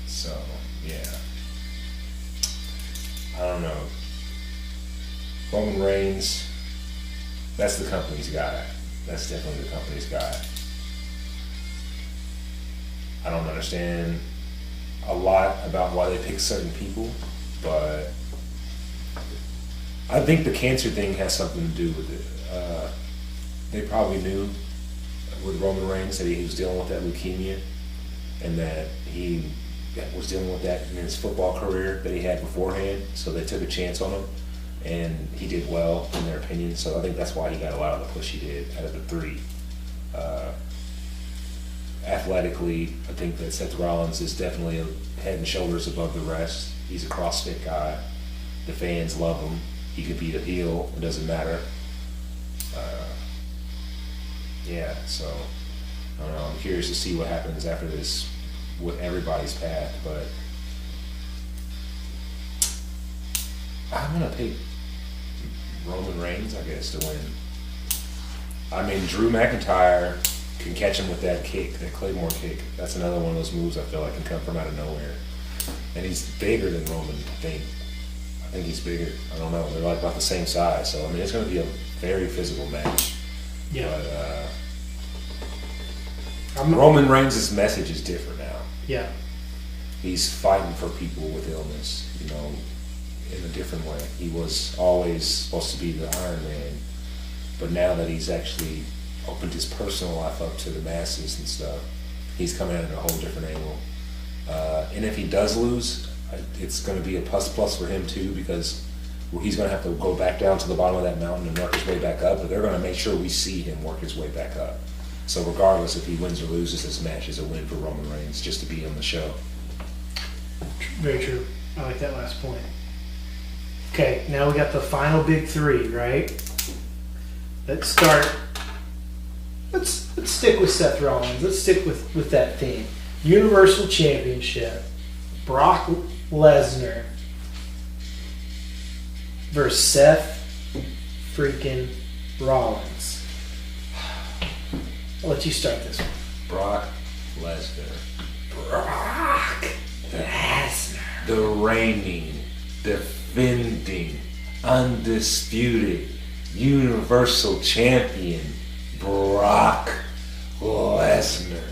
So, yeah. I don't know. Roman Reigns, that's the company's guy. That's definitely the company's guy. I don't understand a lot about why they pick certain people, but I think the cancer thing has something to do with it. They probably knew with Roman Reigns that he was dealing with that leukemia, and that he was dealing with that in his football career that he had beforehand, so they took a chance on him, and he did well in their opinion. So I think that's why he got a lot of the push he did out of the three. Athletically, I think that Seth Rollins is definitely head and shoulders above the rest. He's a CrossFit guy. The fans love him. He could be a heel. It doesn't matter. Yeah, so I don't know. I'm curious to see what happens after this with everybody's path, but I'm gonna pick Roman Reigns, I guess, to win. I mean, Drew McIntyre can catch him with that kick, that Claymore kick. That's another one of those moves I feel like can come from out of nowhere. And he's bigger than Roman, I think. I think he's bigger. I don't know. They're like about the same size. So, I mean, it's going to be a very physical match. Yeah. But Roman Reigns' message is different now. Yeah. He's fighting for people with illness, you know, in a different way. He was always supposed to be the Iron Man. But now that he's actually opened his personal life up to the masses and stuff, he's coming at it a whole different angle. And if he does lose, it's going to be a plus for him too, because he's going to have to go back down to the bottom of that mountain and work his way back up, but they're going to make sure we see him work his way back up. So regardless if he wins or loses, this match is a win for Roman Reigns just to be on the show. Very true. I like that last point. Okay, now we got the final big three, right? Let's start. Let's stick with Seth Rollins. Let's stick with that theme. Universal Championship. Brock Lesnar versus Seth freaking Rollins. I'll let you start this one. Brock Lesnar. Brock Lesnar. The reigning, defending, undisputed Universal Champion, Brock Lesnar.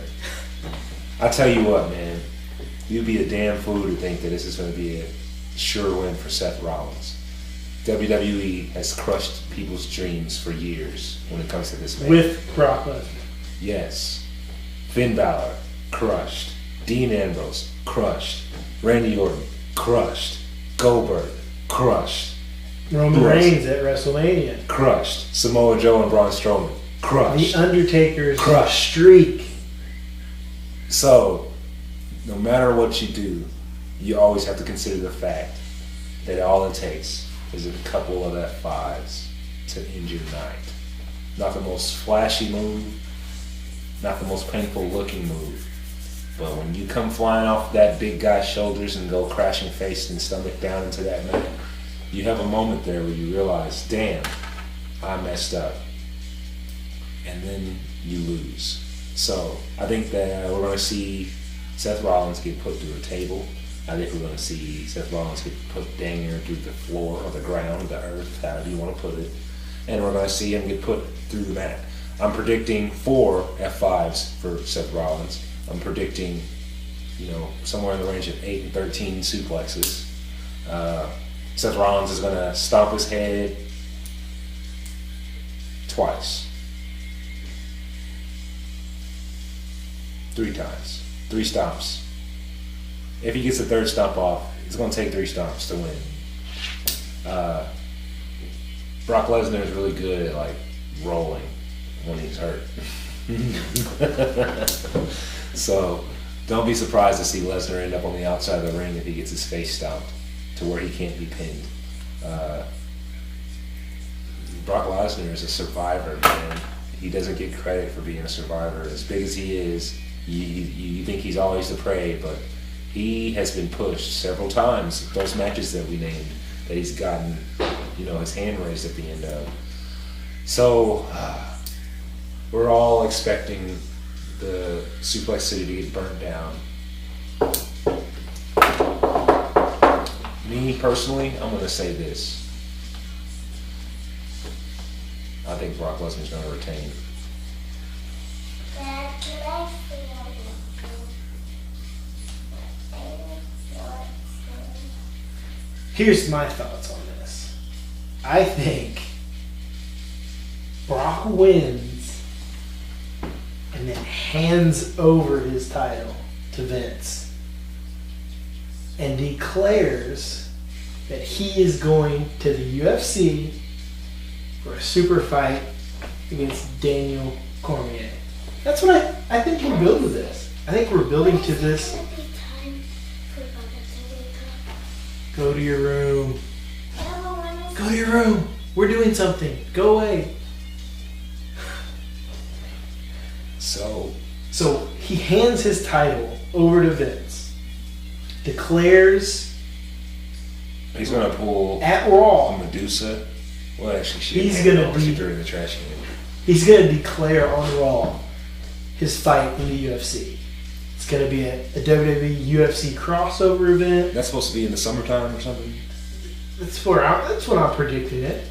I tell you what, man, you'd be a damn fool to think that this is going to be a sure win for Seth Rollins. WWE has crushed people's dreams for years when it comes to this match. With Brock Lesnar. Yes. Finn Balor, crushed. Dean Ambrose, crushed. Randy Orton, crushed. Goldberg, crushed. Roman Reigns at WrestleMania. Crushed. Samoa Joe and Braun Strowman, crushed. The Undertaker's crushed. Streak. So, no matter what you do, you always have to consider the fact that all it takes is a couple of F5s to end your night. Not the most flashy move, not the most painful looking move, but when you come flying off that big guy's shoulders and go crashing face and stomach down into that mat, you have a moment there where you realize, damn, I messed up. And then you lose. So I think that we're going to see Seth Rollins get put through a table. I think we're going to see Seth Rollins get put dang near through the floor or the ground, the earth, however you want to put it. And we're going to see him get put through the mat. I'm predicting 4 F5s for Seth Rollins. I'm predicting, somewhere in the range of 8 and 13 suplexes. Seth Rollins is going to stomp his head twice. 3 times. 3 stomps. If he gets a 3rd stomp off, it's going to take 3 stomps to win. Brock Lesnar is really good at rolling when he's hurt. So don't be surprised to see Lesnar end up on the outside of the ring if he gets his face stomped to where he can't be pinned. Brock Lesnar is a survivor, man. He doesn't get credit for being a survivor. As big as he is, you think he's always the prey, but he has been pushed several times. Those matches that we named, that he's gotten, his hand raised at the end of. So we're all expecting the Suplex City to get burnt down. Me personally, I'm going to say this. I think Brock Lesnar's going to retain. Here's my thoughts on this. I think Brock wins and then hands over his title to Vince and declares that he is going to the UFC for a super fight against Daniel Cormier. That's what I think we're building to this. I think we're building to this. Go to your room. Go to your room. We're doing something. Go away. So he hands his title over to Vince. Declares he's going to pull at Raw. Medusa. Well, actually, He's going to during the trash can. He's going to declare on Raw his fight in the UFC. It's going to be a WWE UFC crossover event. That's supposed to be in the summertime or something? That's when I'm predicting it.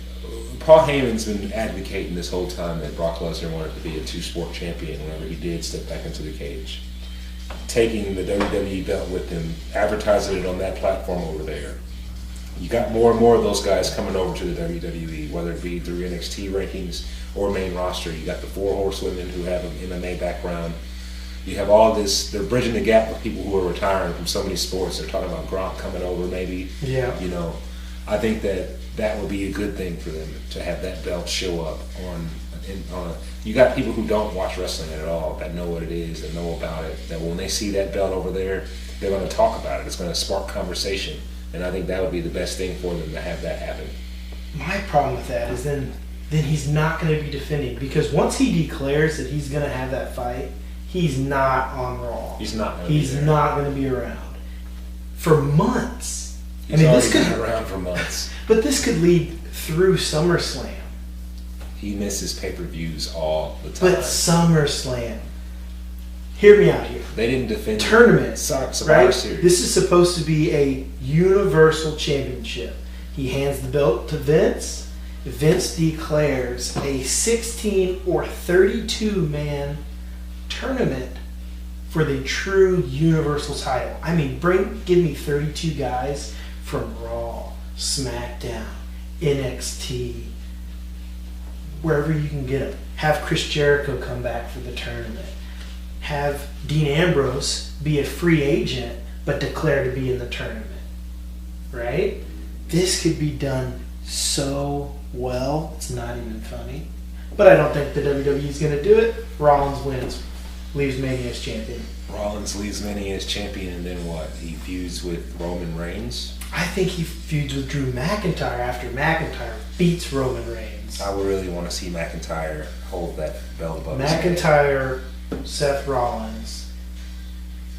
Paul Heyman's been advocating this whole time that Brock Lesnar wanted to be a two-sport champion whenever he did step back into the cage. Taking the WWE belt with him, advertising it on that platform over there. You got more and more of those guys coming over to the WWE, whether it be through NXT rankings or main roster. You got the 4 horsewomen who have an MMA background. You have all this. They're bridging the gap with people who are retiring from so many sports. They're talking about Gronk coming over, maybe. Yeah. I think that would be a good thing for them to have that belt show up on. You got people who don't watch wrestling at all that know what it is, that know about it. That when they see that belt over there, they're going to talk about it. It's going to spark conversation, and I think that would be the best thing for them to have that happen. My problem with that is then he's not going to be defending, because once he declares that he's going to have that fight, he's not on Raw. He's not going to be around for months. He's already been around for months. But this could lead through SummerSlam. He misses pay-per-views all the time. But SummerSlam. Hear me out here. They didn't defend tournament, right? Series. This is supposed to be a Universal Championship. He hands the belt to Vince. Vince declares a 16 or 32-man tournament for the true Universal title. I mean, give me 32 guys from Raw, SmackDown, NXT, wherever you can get them. Have Chris Jericho come back for the tournament. Have Dean Ambrose be a free agent but declare to be in the tournament. Right? This could be done so well, it's not even funny. But I don't think the WWE is going to do it. Rollins wins, leaves Mania as champion. Rollins leaves Mania as champion, and then what? He feuds with Roman Reigns? I think he feuds with Drew McIntyre after McIntyre beats Roman Reigns. I would really want to see McIntyre hold that belt above his head. McIntyre, Seth Rollins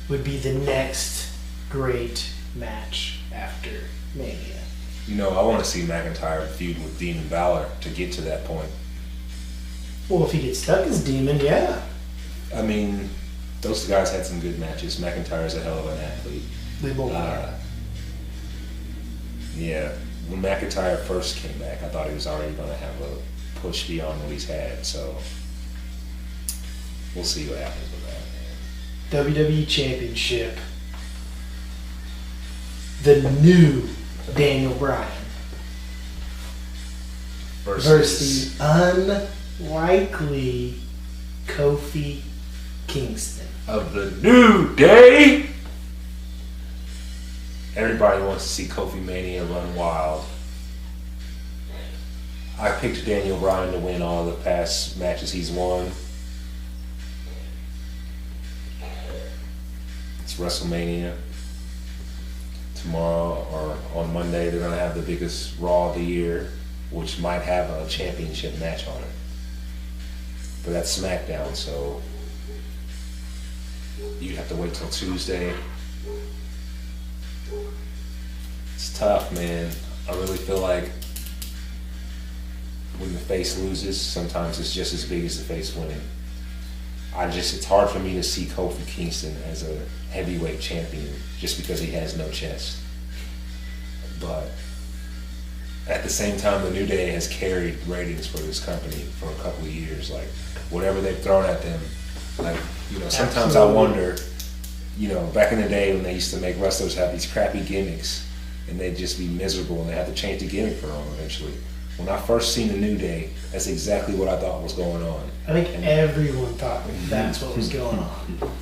would be the next great match after Mania. I want to see McIntyre feud with Demon Balor to get to that point. Well, if he gets stuck as Demon, yeah. I mean, those guys had some good matches. McIntyre's a hell of an athlete. They both are. Yeah. When McIntyre first came back, I thought he was already going to have a push beyond what he's had. So we'll see what happens with that, man. WWE Championship. The new Daniel Bryan versus the unlikely Kofi Kingston of the New Day. Everybody wants to see Kofi Mania run wild. I picked Daniel Bryan to win all the past matches he's won. It's WrestleMania. Tomorrow or on Monday, they're going to have the biggest Raw of the year, which might have a championship match on it. But that's SmackDown, so you have to wait till Tuesday. It's tough, man. I really feel like when the face loses, sometimes it's just as big as the face winning. It's hard for me to see Kofi Kingston as a heavyweight champion just because he has no chest. But at the same time, the New Day has carried ratings for this company for a couple of years. Like, whatever they've thrown at them, like, sometimes I wonder, back in the day when they used to make wrestlers have these crappy gimmicks and they'd just be miserable and they had to change the gimmick for them eventually. When I first seen the New Day, that's exactly what I thought was going on. I think everyone thought that's what was going on.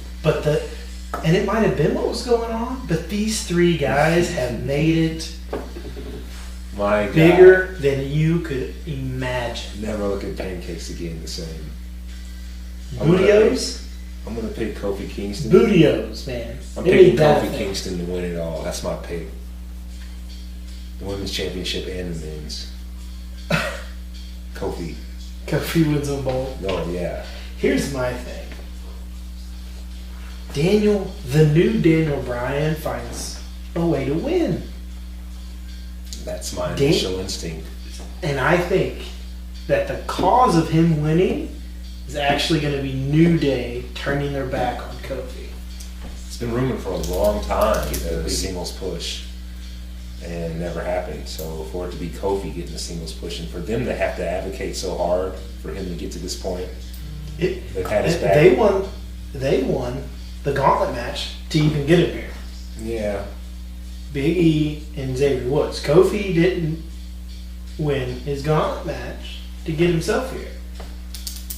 And it might have been what was going on, but these three guys have made it bigger than you could imagine. Never look at pancakes again the same. Bootios? I'm going to pick Kofi Kingston. Bootios, man. I'm picking Kofi Kingston to win it all. That's my pick. The Women's Championship and the Men's. Kofi. Kofi wins them both. Oh, yeah. Here's my thing. The new Daniel Bryan finds a way to win. That's my initial instinct. And I think that the cause of him winning is actually going to be New Day turning their back on Kofi. It's been rumored for a long time that the singles push, and it never happened. So for it to be Kofi getting the singles push, and for them to have to advocate so hard for him to get to this point, they've had his back. They won the gauntlet match to even get him here. Yeah. Big E and Xavier Woods. Kofi didn't win his gauntlet match to get himself here.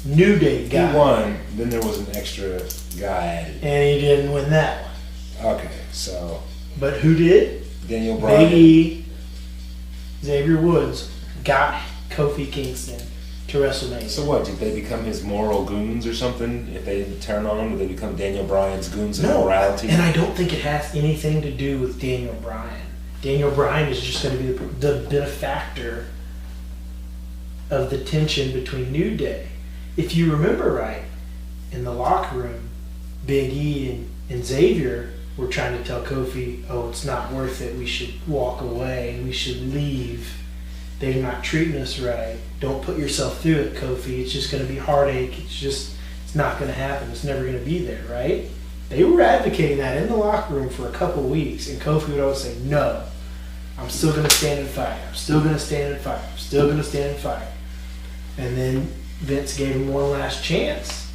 New Day got He won, then there was an extra guy added. And he didn't win that one. Okay, so. But who did? Daniel Bryan. Big E, Xavier Woods got Kofi Kingston to WrestleMania. So what, did they become his moral goons or something? If they turn on him, do they become Daniel Bryan's goons of morality? And I don't think it has anything to do with Daniel Bryan. Daniel Bryan is just going to be the benefactor of the tension between New Day. If you remember right, in the locker room, Big E and Xavier were trying to tell Kofi, oh, it's not worth it, we should walk away, we should leave. They're not treating us right. Don't put yourself through it, Kofi. It's just going to be heartache. It's not going to happen. It's never going to be there, right? They were advocating that in the locker room for a couple weeks, and Kofi would always say, no, I'm still going to stand and fight. I'm still going to stand and fight. I'm still going to stand and fight. And then Vince gave him one last chance.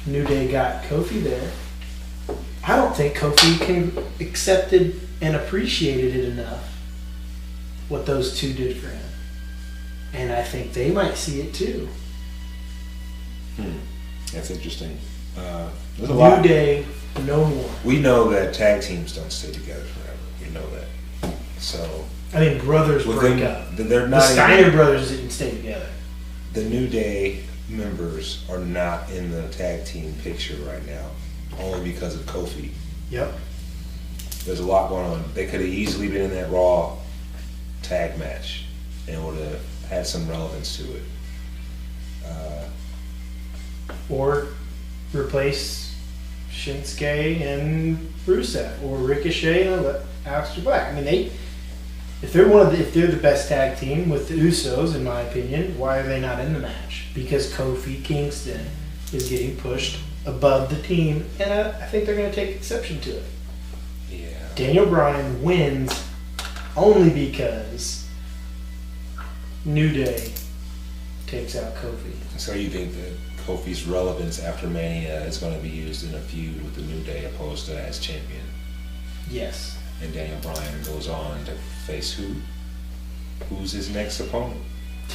New Day got Kofi there. I don't think Kofi accepted and appreciated it enough, what those two did for him. And I think they might see it too. That's interesting. There's a New lot. Day, no more. We know that tag teams don't stay together forever. We know that. So I mean, brothers break up. They're not. The Steiner brothers didn't stay together. The New Day members are not in the tag team picture right now, only because of Kofi. Yep. There's a lot going on. They could have easily been in that Raw tag match and would have had some relevance to it. Or replace Shinsuke and Rusev, or Ricochet and Aleister Black. I mean, if they're the best tag team with the Usos, in my opinion, why are they not in the match? Because Kofi Kingston is getting pushed above the team, and I think they're going to take exception to it. Yeah. Daniel Bryan wins only because New Day takes out Kofi. So you think that Kofi's relevance after Mania is going to be used in a feud with the New Day opposed to as champion? Yes. And Daniel Bryan goes on to face who? Who's his next opponent?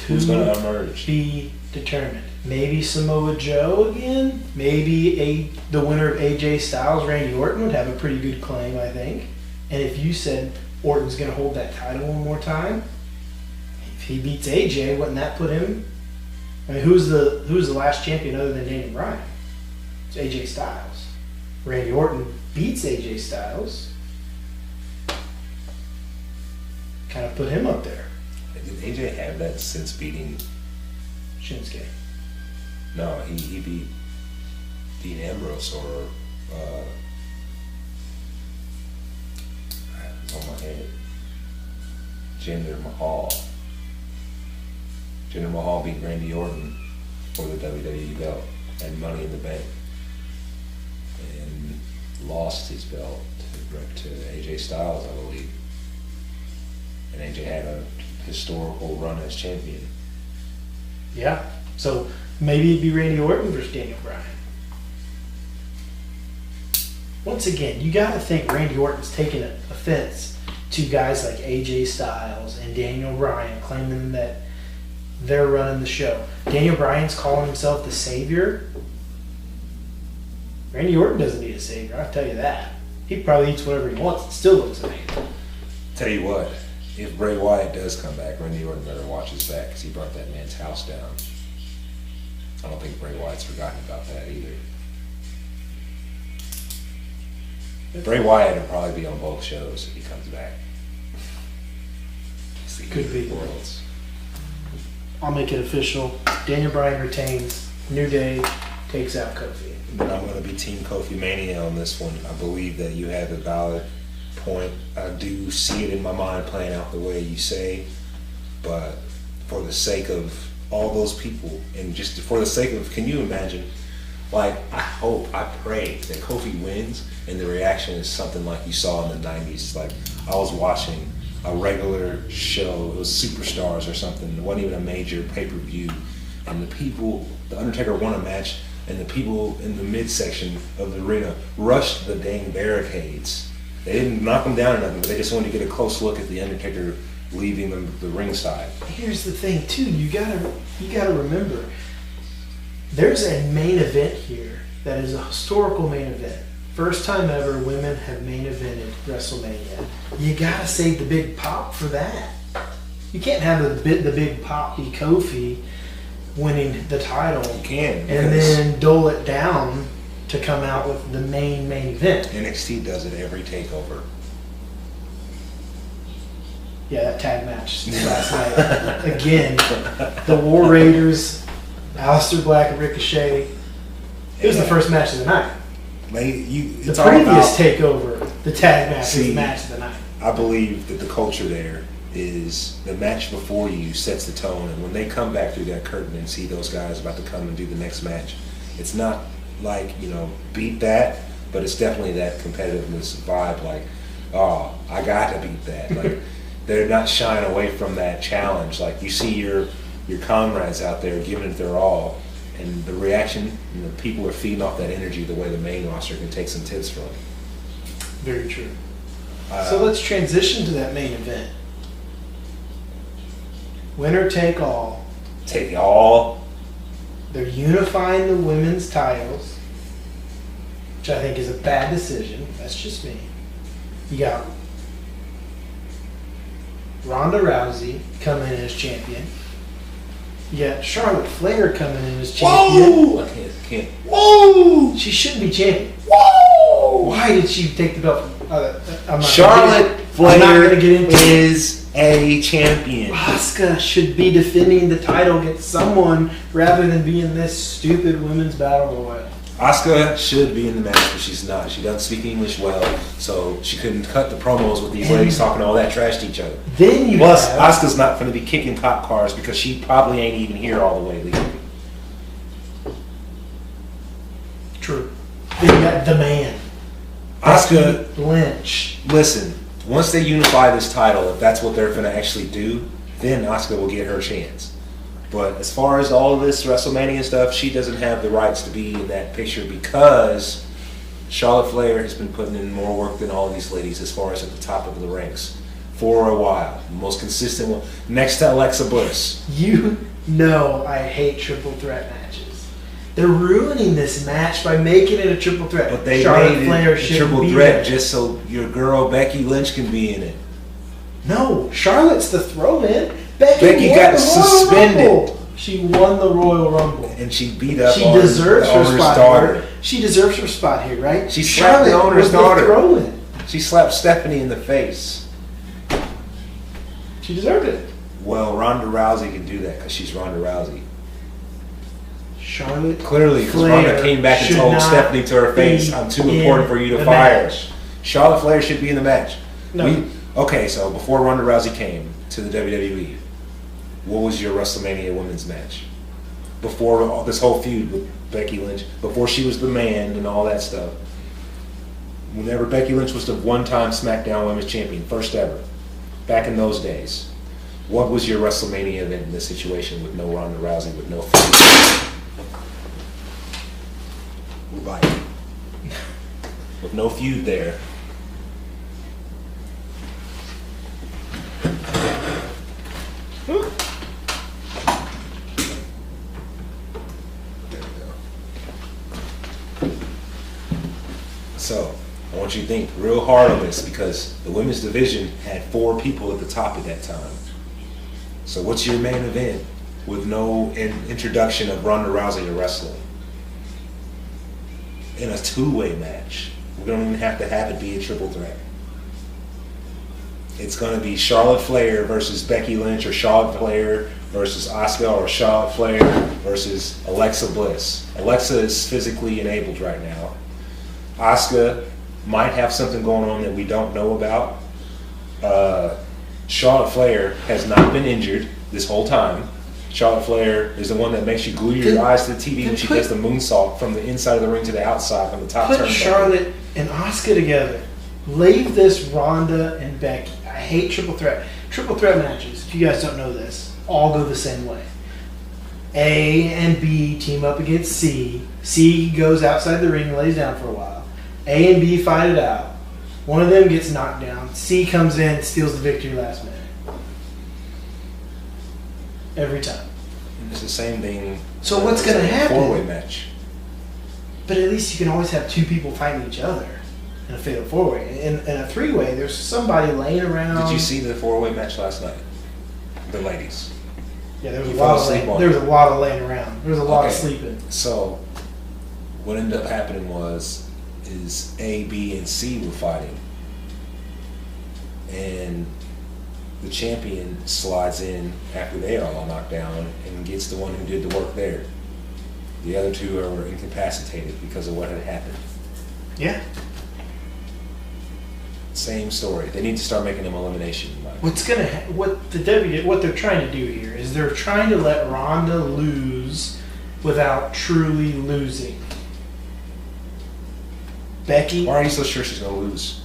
Who's going to emerge? Be determined. Maybe Samoa Joe again. Maybe the winner of AJ Styles, Randy Orton, would have a pretty good claim, I think. And if you said Orton's going to hold that title one more time, if he beats AJ, wouldn't that put him? I mean, who's the last champion other than Daniel Bryan? It's AJ Styles. Randy Orton beats AJ Styles. Kind of put him up there. Did AJ have that since beating Shinsuke? No, he beat Dean Ambrose or it's on my head. Jinder Mahal. Jinder Mahal beat Randy Orton for the WWE belt and Money in the Bank, and lost his belt to AJ Styles, I believe. And AJ had a historical run as champion. Yeah. So maybe it'd be Randy Orton versus Daniel Bryan. Once again, you got to think Randy Orton's taking offense to guys like AJ Styles and Daniel Bryan claiming that they're running the show. Daniel Bryan's calling himself the savior. Randy Orton doesn't need a savior, I'll tell you that. He probably eats whatever he wants. It still looks amazing. Tell you what, if Bray Wyatt does come back, Randy Orton better watch his back because he brought that man's house down. I don't think Bray Wyatt's forgotten about that either. Bray Wyatt will probably be on both shows if he comes back. Could be. Worlds. I'll make it official. Daniel Bryan retains. New Day takes out Kofi. But I'm going to be Team Kofi Mania on this one. I believe that you have a valid point. I do see it in my mind playing out the way you say, but for the sake of all those people, and just for the sake of, can you imagine? Like, I hope, I pray that Kofi wins, and the reaction is something like you saw in the 90s. Like, I was watching a regular show, it was Superstars or something, it wasn't even a major pay-per-view, and the people, the Undertaker won a match, and the people in the midsection of the arena rushed the dang barricades. They didn't knock them down or nothing, but they just wanted to get a close look at the Undertaker leaving the ringside. Here's the thing, too. You gotta remember, there's a main event here that is a historical main event. First time ever women have main evented WrestleMania. You gotta save the big pop for that. You can't have the big pop be Kofi winning the title. You can. And then dole it down to come out with the main event. NXT does it every takeover. Yeah, that tag match last night. Again, the War Raiders, Aleister Black and Ricochet. It was the first match of the night. The previous takeover, the tag match was the match of the night. I believe that the culture there is the match before you sets the tone, and when they come back through that curtain and see those guys about to come and do the next match, it's not like, beat that, but it's definitely that competitiveness vibe, like, oh, I got to beat that. Like, they're not shying away from that challenge. Like, you see your comrades out there giving it their all, and the reaction, the people are feeding off that energy the way the main roster can take some tips from. Very true. So let's transition to that main event. Winner take all. Take all. They're unifying the women's titles, which I think is a bad decision. That's just me. You got Ronda Rousey coming in as champion. You got Charlotte Flair coming in as champion. Whoa! I can't. Whoa! She shouldn't be champion. Whoa! Why did she take the belt? Charlotte Flair is a champion. Asuka should be defending the title against someone rather than being this stupid women's battle royal. Asuka should be in the match, but she's not. She doesn't speak English well, so she couldn't cut the promos with these ladies talking all that trash to each other. Then Plus, Asuka's not going to be kicking cop cars because she probably ain't even here all the way legally. True. Then you got the man. Asuka Lynch. Listen, once they unify this title, if that's what they're going to actually do, then Asuka will get her chance. But as far as all of this WrestleMania stuff, she doesn't have the rights to be in that picture because Charlotte Flair has been putting in more work than all of these ladies as far as at the top of the ranks for a while. The most consistent one, next to Alexa Bliss. You know I hate triple threat matches. They're ruining this match by making it a triple threat. But they Charlotte made Flair it a triple threat there just so your girl Becky Lynch can be in it. No, Charlotte's the throw-in. Becky got suspended. She won the Royal Rumble. And she beat up she on deserves the her owner's spot daughter. Here. She deserves her spot here, right? She slapped Charlotte the owner's was daughter. The throw-in. She slapped Stephanie in the face. She deserved it. Well, Ronda Rousey can do that because she's Ronda Rousey. Charlotte Clearly, because Ronda came back and told Stephanie to her face, I'm too important for you to fire. Charlotte Flair should be in the match. No. Okay, so before Ronda Rousey came to the WWE. What was your WrestleMania women's match? Before this whole feud with Becky Lynch, before she was the man and all that stuff. Whenever Becky Lynch was the one-time SmackDown Women's Champion, first ever, back in those days, what was your WrestleMania event in this situation with no Ronda Rousey, with no feud? With no feud there. So, I want you to think real hard on this because the women's division had 4 people at the top at that time. So what's your main event with no introduction of Ronda Rousey to wrestling? In a 2-way match. We don't even have to have it be a triple threat. It's going to be Charlotte Flair versus Becky Lynch, or Charlotte Flair versus Asuka, or Charlotte Flair versus Alexa Bliss. Alexa is physically enabled right now. Asuka might have something going on that we don't know about. Charlotte Flair has not been injured this whole time. Charlotte Flair is the one that makes you glue your eyes to the TV when she does the moonsault from the inside of the ring to the outside from the top turnbuckle. Put Charlotte and Asuka together. Leave this Ronda and Becky. I hate triple threat. Triple threat matches, if you guys don't know this, all go the same way. A and B team up against C. C goes outside the ring and lays down for a while. A and B fight it out. One of them gets knocked down. C comes in, steals the victory last minute. Every time. And it's the same thing. So what's going to happen? 4-way match. But at least you can always have 2 people fighting each other in a fatal 4-way. In a 3-way, there's somebody laying around. Did you see the 4-way match last night? The ladies. Yeah, there was a lot of laying around. There was a lot of sleeping. So what ended up happening is A, B, and C were fighting. And the champion slides in after they are all knocked down and gets the one who did the work there. The other 2 were incapacitated because of what had happened. Yeah. Same story. They need to start making them elimination. What they're trying to do here is they're trying to let Ronda lose without truly losing. Becky. Why are you so sure she's going to lose?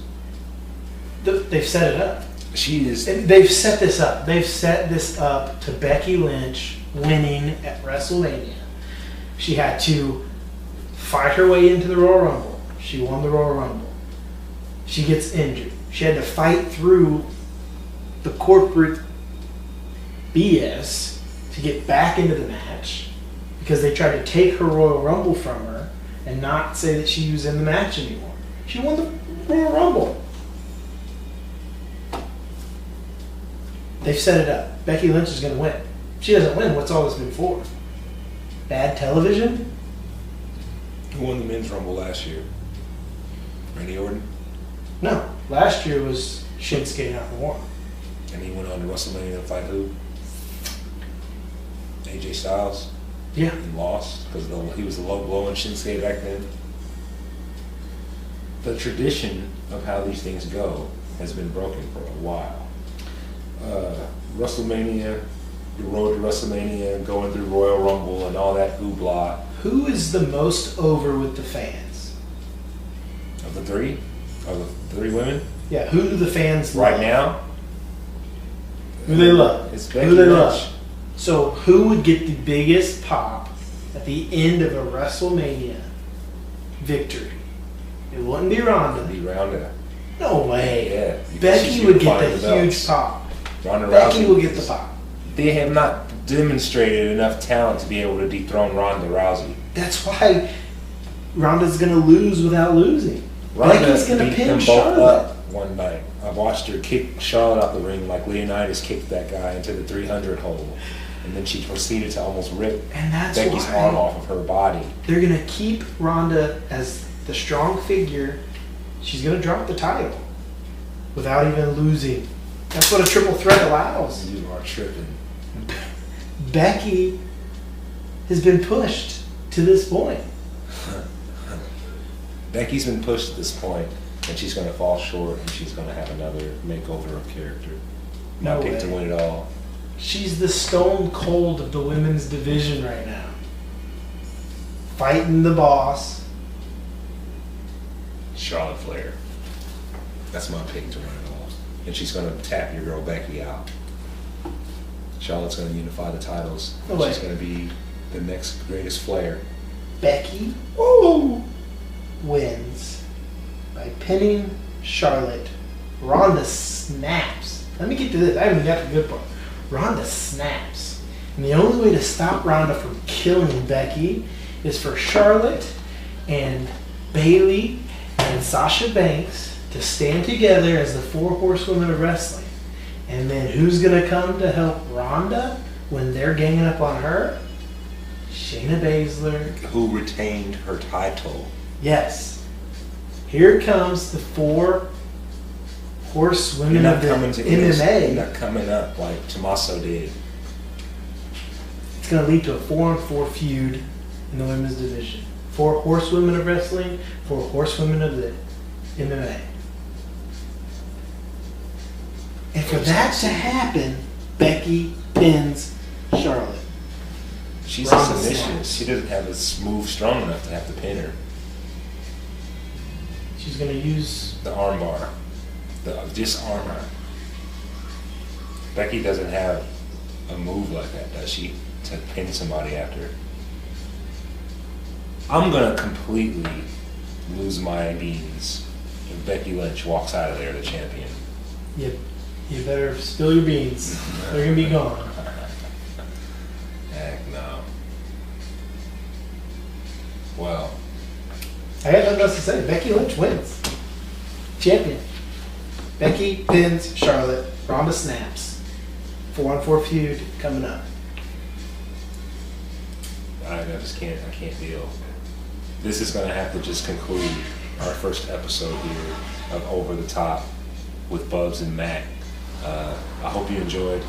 They've set it up. She is. They've set this up. They've set this up to Becky Lynch winning at WrestleMania. She had to fight her way into the Royal Rumble. She won the Royal Rumble. She gets injured. She had to fight through the corporate BS to get back into the match because they tried to take her Royal Rumble from her and not say that she was in the match anymore. She won the Royal Rumble. They've set it up. Becky Lynch is going to win. If she doesn't win, what's all this been for? Bad television? Who won the men's Rumble last year? Randy Orton? No. Last year was Shinsuke Nakamura. And he went on to WrestleMania to fight who? AJ Styles? Yeah. And lost because he was the low blowing Shinsuke back then. The tradition of how these things go has been broken for a while. WrestleMania, the road to WrestleMania, going through Royal Rumble and all that hoopla. Who is the most over with the fans? Of the 3? Of the 3 women? Yeah, who do the fans right love? Now? Who they love. It's Becky Who they Lynch. love. So who would get the biggest pop at the end of a WrestleMania victory? It wouldn't be Ronda. It'd be Ronda. No way. Yeah. Becky would get the huge pop. Becky will get the pop. They have not demonstrated enough talent to be able to dethrone Ronda Rousey. That's why Ronda's going to lose without losing. Becky's going to pin both Charlotte. Up one night. I watched her kick Charlotte out the ring like Leonidas kicked that guy into the 300 hole. And then she proceeded to almost rip Becky's arm off of her body. They're going to keep Ronda as the strong figure. She's going to drop the title without even losing. That's what a triple threat allows. You are tripping. Becky has been pushed to this point. Becky's been pushed to this point, and she's going to fall short, and she's going to have another makeover of character. My No pick way. to win it all. She's the Stone Cold of the women's division right now. Fighting the boss. Charlotte Flair. That's my pick to win it all. And she's going to tap your girl Becky out. Charlotte's going to unify the titles. No way. She's going to be the next greatest Flair. Becky wins by pinning Charlotte. Ronda snaps. Let me get to this. I haven't got the good part. Ronda snaps. And the only way to stop Ronda from killing Becky is for Charlotte and Bayley and Sasha Banks to stand together as the 4 horsewomen of wrestling. And then who's going to come to help Ronda when they're ganging up on her? Shayna Baszler. Who retained her title. Yes. Here comes the 4 horsewomen You're not of the coming to MMA. You're not coming up like Tommaso did. It's going to lead to a 4-on-4 feud in the women's division. 4 horsewomen of wrestling, 4 horsewomen of the MMA. And for that to happen, Becky pins Charlotte. She's Ronda a submission. snaps. She doesn't have a move strong enough to have to pin her. She's going to use... The armbar. The disarm her. Becky doesn't have a move like that, does she? To pin somebody after. I'm going to completely lose my beans if Becky Lynch walks out of there the champion. You better spill your beans. They're going to be gone. Heck no. Well, I got nothing else to say. Becky Lynch wins. Champion. Becky pins Charlotte. Ronda snaps. 4-on-4 feud coming up. I can't deal. This is going to have to just conclude our first episode here of Over the Top with Bubs and Mac. I hope you enjoyed.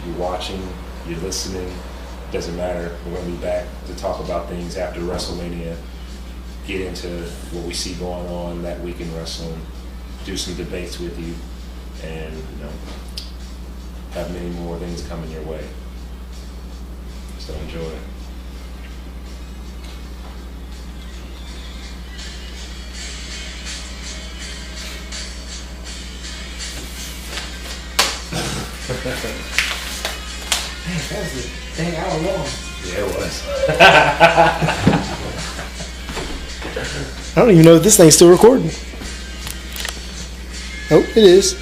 You're watching, you're listening. Doesn't matter. We're going to be back to talk about things after WrestleMania. Get into what we see going on that week in wrestling. Do some debates with you, and have many more things coming your way. So enjoy. Man, that was a dang hour long. Yeah, it was. I don't even know if this thing's still recording. Oh, it is.